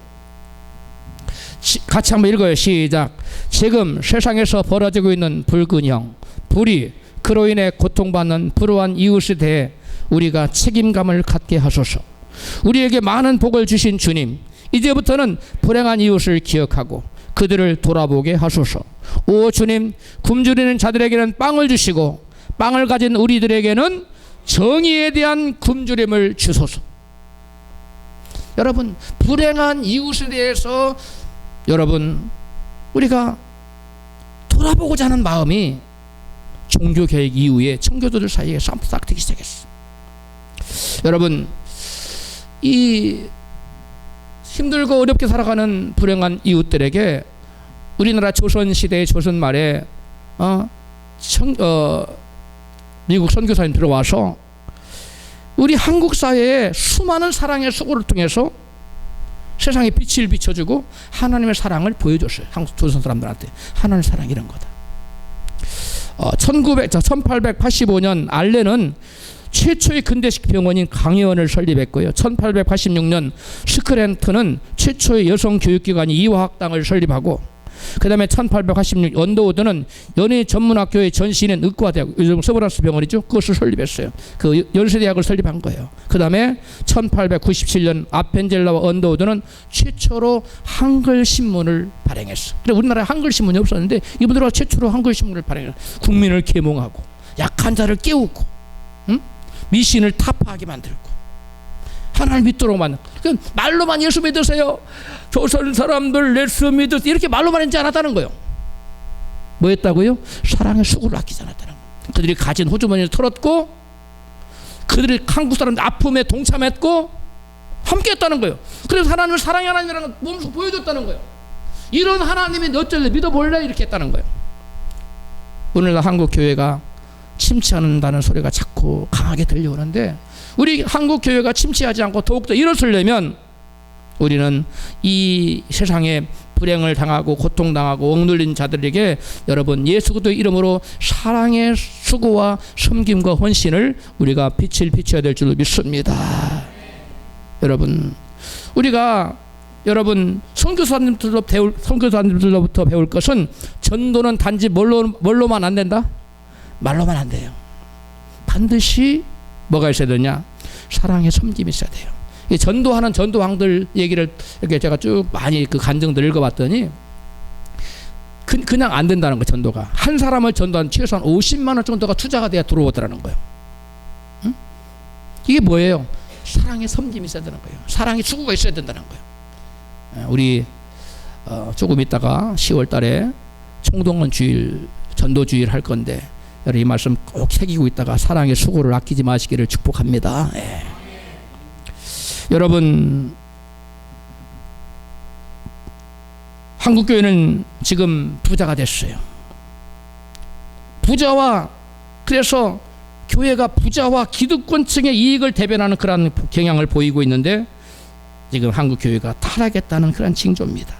같이 한번 읽어요. 시작. 지금 세상에서 벌어지고 있는 불균형, 불의, 그로 인해 고통받는 불우한 이웃에 대해 우리가 책임감을 갖게 하소서. 우리에게 많은 복을 주신 주님, 이제부터는 불행한 이웃을 기억하고 그들을 돌아보게 하소서. 오 주님, 굶주리는 자들에게는 빵을 주시고 빵을 가진 우리들에게는 정의에 대한 굶주림을 주소서. 여러분, 불행한 이웃에 대해서 여러분 우리가 돌아보고자 하는 마음이 종교개혁 이후에 청교도들 사이에 싹트기 시작했어. 여러분, 이 힘들고 어렵게 살아가는 불행한 이웃들에게 우리나라 조선시대의 조선 말에 미국 선교사님 들어와서 우리 한국 사회에 수많은 사랑의 수고를 통해서 세상에 빛을 비춰주고 하나님의 사랑을 보여줬어요. 한국 조선 사람들한테 하나님의 사랑 이런 거다. 1885년 알렌은 최초의 근대식 병원인 강의원을 설립했고요. 1886년 스크랜턴은 최초의 여성 교육기관인 이화학당을 설립하고, 그 다음에 1886 언더우드는 연예 전문학교의 전신인 의과대학, 요즘 서브란스 병원이죠, 그것을 설립했어요. 그 연세대학을 설립한 거예요. 그 다음에 1897년 아펜젤라와 언더우드는 최초로 한글 신문을 발행했어. 그래, 우리나라에 한글 신문이 없었는데 이분들은 최초로 한글 신문을 발행했어. 국민을 계몽하고 약한 자를 깨우고, 미신을 타파하게 만들고 하나님 믿도록 만든. 말로만 예수 믿으세요, 조선 사람들 예수 믿으세요, 이렇게 말로만 했지 않았다는 거예요. 뭐 했다고요? 사랑의 수고를 아끼지 않았다는 거예요. 그들이 가진 호주머니를 털었고 그들이 한국 사람들 아픔에 동참했고 함께 했다는 거예요. 그래서 하나님을 사랑의 하나님이라는 걸 몸소 보여줬다는 거예요. 이런 하나님이 어쩔래, 믿어볼래, 이렇게 했다는 거예요. 오늘날 한국 교회가 침체한다는 소리가 자꾸 강하게 들려오는데, 우리 한국 교회가 침체하지 않고 더욱더 일어서려면 우리는 이 세상에 불행을 당하고 고통당하고 억눌린 자들에게 여러분 예수 그리스도의 이름으로 사랑의 수고와 섬김과 헌신을 우리가 빛을 비춰야 될 줄로 믿습니다. 여러분, 우리가 여러분 선교사님들로부터 배울 것은, 전도는 단지 뭘로만 안 된다? 말로만 안 돼요. 반드시 뭐가 있어야 되냐? 사랑의 섬김이 있어야 돼요. 이 전도하는 전도왕들 얘기를 이렇게 제가 쭉 많이 그 간증들 읽어봤더니 그냥 안 된다는 거예요. 전도가 한 사람을 전도한 최소한 50만 원 정도가 투자가 돼야 들어오더라는 거예요. 응? 이게 뭐예요? 사랑의 섬김이 있어야 되는 거예요. 사랑의 수고가 있어야 된다는 거예요. 우리 조금 있다가 10월 달에 총동원 주일, 전도 주일 할 건데 여러분 이 말씀 꼭 새기고 있다가 사랑의 수고를 아끼지 마시기를 축복합니다. 예. 여러분, 한국교회는 지금 부자가 됐어요. 그래서 교회가 부자와 기득권층의 이익을 대변하는 그런 경향을 보이고 있는데 지금 한국교회가 타락했다는 그런 징조입니다.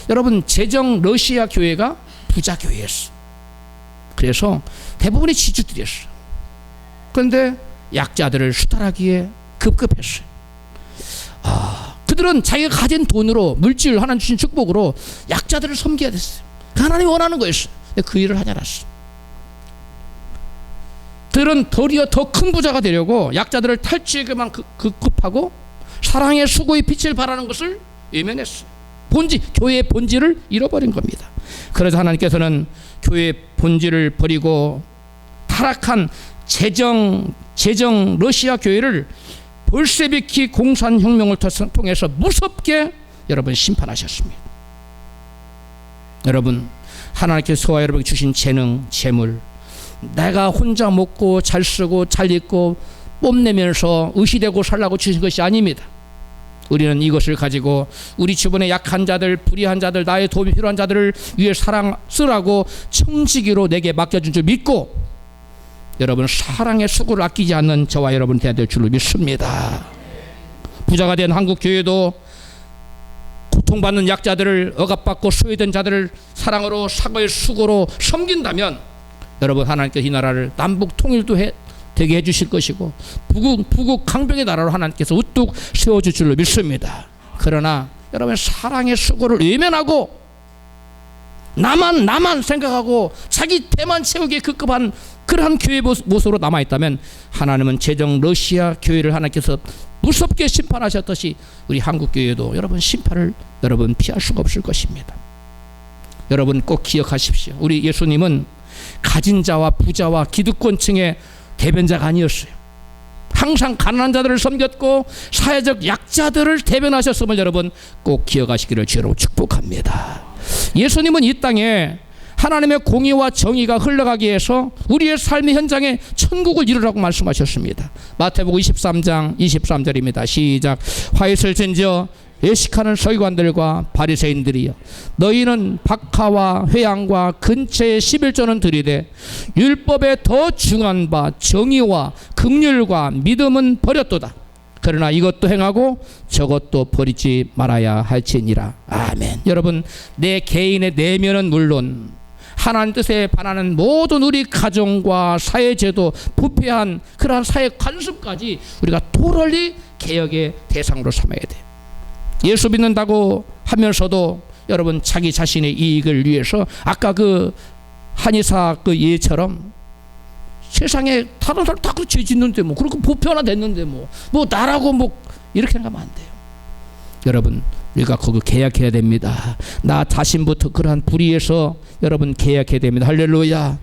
여러분, 제정 러시아 교회가 부자 교회였어. 그래서 대부분이 지주들이었어. 그런데 약자들을 수탈하기에 급급했어요. 그들은 자기가 가진 돈으로, 물질, 하나님 주신 축복으로 약자들을 섬겨야 됐어요. 하나님이 원하는 거였어요. 그 일을 하지 않았어. 그들은 도리어 더 큰 부자가 되려고 약자들을 탈취하기만 급급하고 사랑의 수고의 빛을 바라는 것을 외면했어요. 교회의 본질을 잃어버린 겁니다. 그래서 하나님께서는 교회의 본질을 버리고 타락한 제정 러시아 교회를 볼셰비키 공산혁명을 통해서 무섭게 여러분 심판하셨습니다. 여러분, 하나님께서 여러분에게 주신 재능, 재물, 내가 혼자 먹고 잘 쓰고 잘 입고 뽐내면서 의시되고 살라고 주신 것이 아닙니다. 우리는 이것을 가지고 우리 주변의 약한 자들, 불의한 자들, 나의 도움이 필요한 자들을 위해 쓰라고 청지기로 내게 맡겨준 줄 믿고 여러분, 사랑의 수고를 아끼지 않는 저와 여러분 되어야 될 줄로 믿습니다. 부자가 된 한국교회도 고통받는 약자들을, 억압받고 소외된 자들을 사랑으로, 사과의 수고로 섬긴다면 여러분, 하나님께서 이 나라를 남북 통일도 되게 해주실 것이고 북극 강병의 나라로 하나님께서 우뚝 세워줄 줄로 믿습니다. 그러나 여러분, 사랑의 수고를 외면하고 나만 생각하고 자기 배만 채우기에 급급한 그러한 교회 모습으로 남아있다면 하나님은 제정 러시아 교회를 하나님께서 무섭게 심판하셨듯이 우리 한국교회도 여러분 심판을 여러분 피할 수가 없을 것입니다. 여러분 꼭 기억하십시오. 우리 예수님은 가진 자와 부자와 기득권층의 대변자가 아니었어요. 항상 가난한 자들을 섬겼고 사회적 약자들을 대변하셨음을 여러분 꼭 기억하시기를 주로 축복합니다. 예수님은 이 땅에 하나님의 공의와 정의가 흘러가기 위해서 우리의 삶의 현장에 천국을 이루라고 말씀하셨습니다. 마태복음 23장 23절입니다. 시작. 화이트를 진저 외식하는 서기관들과 바리새인들이여, 너희는 박하와 회양과 근처의 11조는 들이되 율법에 더 중한 바 정의와 긍휼과 믿음은 버렸도다. 그러나 이것도 행하고 저것도 버리지 말아야 할지니라. 아멘. 여러분, 내 개인의 내면은 물론 하나님 뜻에 반하는 모든 우리 가정과 사회제도, 부패한 그러한 사회 관습까지 우리가 도널리 개혁의 대상으로 삼아야 돼요. 예수 믿는다고 하면서도 여러분 자기 자신의 이익을 위해서 아까 그 한의사 그 예처럼 세상에 다른 사람 다 죄 짓는데 뭐 그렇게 보편화 됐는데 뭐 나라고 뭐 이렇게 하면 안 돼요. 여러분, 우리가 거기 계약해야 됩니다. 나 자신부터 그러한 불의에서 여러분 계약해야 됩니다. 할렐루야.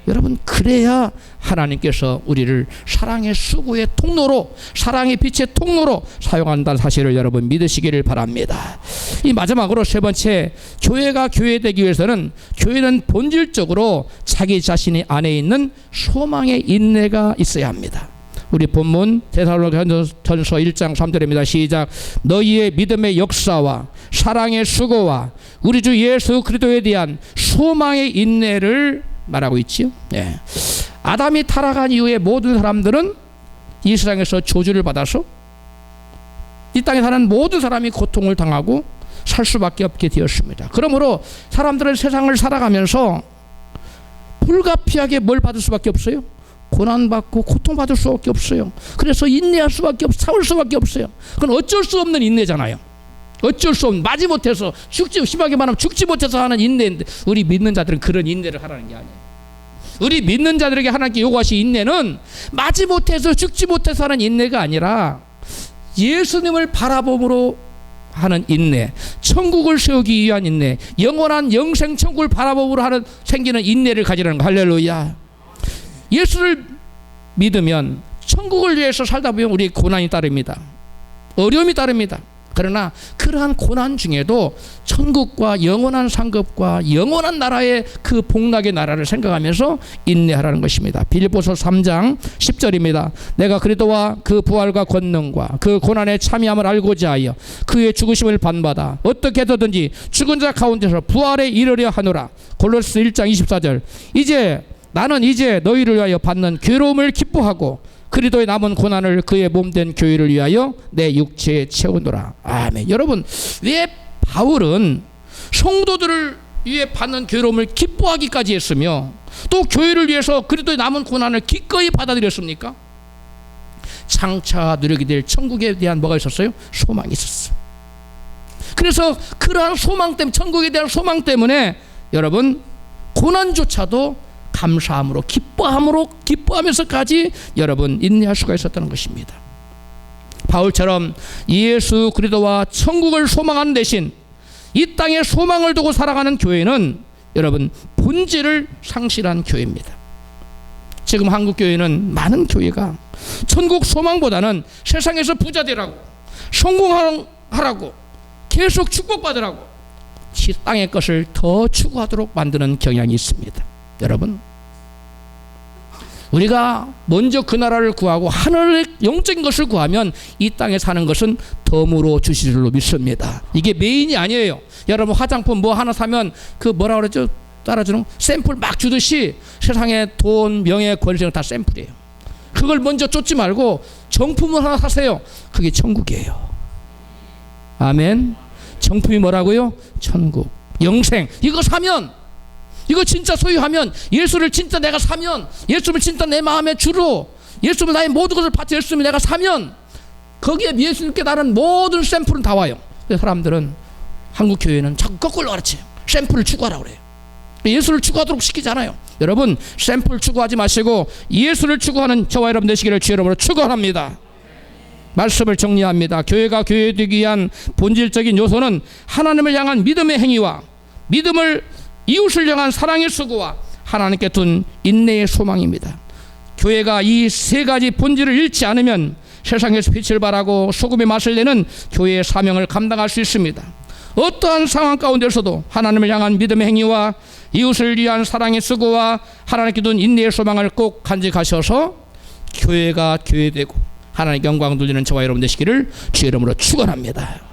여러분, 그래야 하나님께서 우리를 사랑의 수고의 통로로, 사랑의 빛의 통로로 사용한다는 사실을 여러분 믿으시기를 바랍니다. 이 마지막으로 세 번째, 교회가 교회되기 위해서는 교회는 본질적으로 자기 자신의 안에 있는 소망의 인내가 있어야 합니다. 우리 본문 데살로니가전서 1장 3절입니다. 시작. 너희의 믿음의 역사와 사랑의 수고와 우리 주 예수 그리스도에 대한 소망의 인내를 말하고 있지요. 예. 아담이 타락한 이후에 모든 사람들은 이 세상에서 저주를 받아서 이 땅에 사는 모든 사람이 고통을 당하고 살 수밖에 없게 되었습니다. 그러므로 사람들은 세상을 살아가면서 불가피하게 뭘 받을 수밖에 없어요? 고난받고 고통받을 수밖에 없어요. 그래서 인내할 수밖에 참을 수밖에 없어요. 그건 어쩔 수 없는 인내잖아요. 어쩔 수 없는, 마지못해서 심하게 말하면 죽지 못해서 하는 인내인데 우리 믿는 자들은 그런 인내를 하라는 게 아니에요. 우리 믿는 자들에게 하나님께 요구하신 인내는 마지못해서 죽지 못해서 하는 인내가 아니라 예수님을 바라봄으로 하는 인내, 천국을 세우기 위한 인내, 영원한 영생 천국을 바라봄으로 하는 생기는 인내를 가지라는 거. 할렐루야. 예수를 믿으면 천국을 위해서 살다 보면 우리의 고난이 따릅니다. 어려움이 따릅니다. 그러나 그러한 고난 중에도 천국과 영원한 상급과 영원한 나라의 그 복락의 나라를 생각하면서 인내하라는 것입니다. 빌립보서 3장 10절입니다. 내가 그리스도와 그 부활과 권능과 그 고난의 참여함을 알고자 하여 그의 죽으심을 반받아 어떻게 해서든지 죽은 자 가운데서 부활에 이르려 하노라. 골로새 1장 24절. 나는 이제 너희를 위하여 받는 괴로움을 기뻐하고 그리스도의 남은 고난을 그의 몸된 교회를 위하여 내 육체에 채우노라. 아멘. 여러분, 왜 바울은 성도들을 위해 받는 괴로움을 기뻐하기까지 했으며 또 교회를 위해서 그리스도의 남은 고난을 기꺼이 받아들였습니까? 장차 누리게 될 천국에 대한 뭐가 있었어요? 소망이 있었어요. 그래서 그러한 소망 때문에, 천국에 대한 소망 때문에 여러분 고난조차도 감사함으로 기뻐하면서까지 여러분 인내할 수가 있었다는 것입니다. 바울처럼 예수 그리스도와 천국을 소망하는 대신 이 땅에 소망을 두고 살아가는 교회는 여러분 본질을 상실한 교회입니다. 지금 한국 교회는 많은 교회가 천국 소망보다는 세상에서 부자 되라고, 성공하라고, 계속 축복받으라고 이 땅의 것을 더 추구하도록 만드는 경향이 있습니다. 여러분, 우리가 먼저 그 나라를 구하고 하늘의 영적인 것을 구하면 이 땅에 사는 것은 덤으로 주실 줄로 믿습니다. 이게 메인이 아니에요. 여러분 화장품 뭐 하나 사면 그 뭐라 그러죠? 따라주는 샘플 막 주듯이 세상의 돈, 명예, 권세는 다 샘플이에요. 그걸 먼저 쫓지 말고 정품을 하나 사세요. 그게 천국이에요. 아멘. 정품이 뭐라고요? 천국, 영생. 이거 사면, 이거 진짜 소유하면, 예수를 진짜 내가 사면, 예수를 진짜 내 마음의 주로, 예수를 나의 모든 것을 바쳐 예수를 내가 사면 거기에 예수님께 다른 모든 샘플은 다 와요. 그래서 사람들은 한국 교회는 자꾸 거꾸로 가르쳐요. 샘플을 추구하라고 그래요. 예수를 추구하도록 시키잖아요. 여러분, 샘플 추구하지 마시고 예수를 추구하는 저와 여러분 되시기를 주의 이름으로 축원합니다. 말씀을 정리합니다. 교회가 교회되기 위한 본질적인 요소는 하나님을 향한 믿음의 행위와 믿음을 이웃을 향한 사랑의 수고와 하나님께 둔 인내의 소망입니다. 교회가 이 세 가지 본질을 잃지 않으면 세상에서 빛을 발하고 소금의 맛을 내는 교회의 사명을 감당할 수 있습니다. 어떠한 상황 가운데서도 하나님을 향한 믿음의 행위와 이웃을 위한 사랑의 수고와 하나님께 둔 인내의 소망을 꼭 간직하셔서 교회가 교회되고 하나님께 영광 돌리는 저와 여러분 되시기를 주의 이름으로 축원합니다.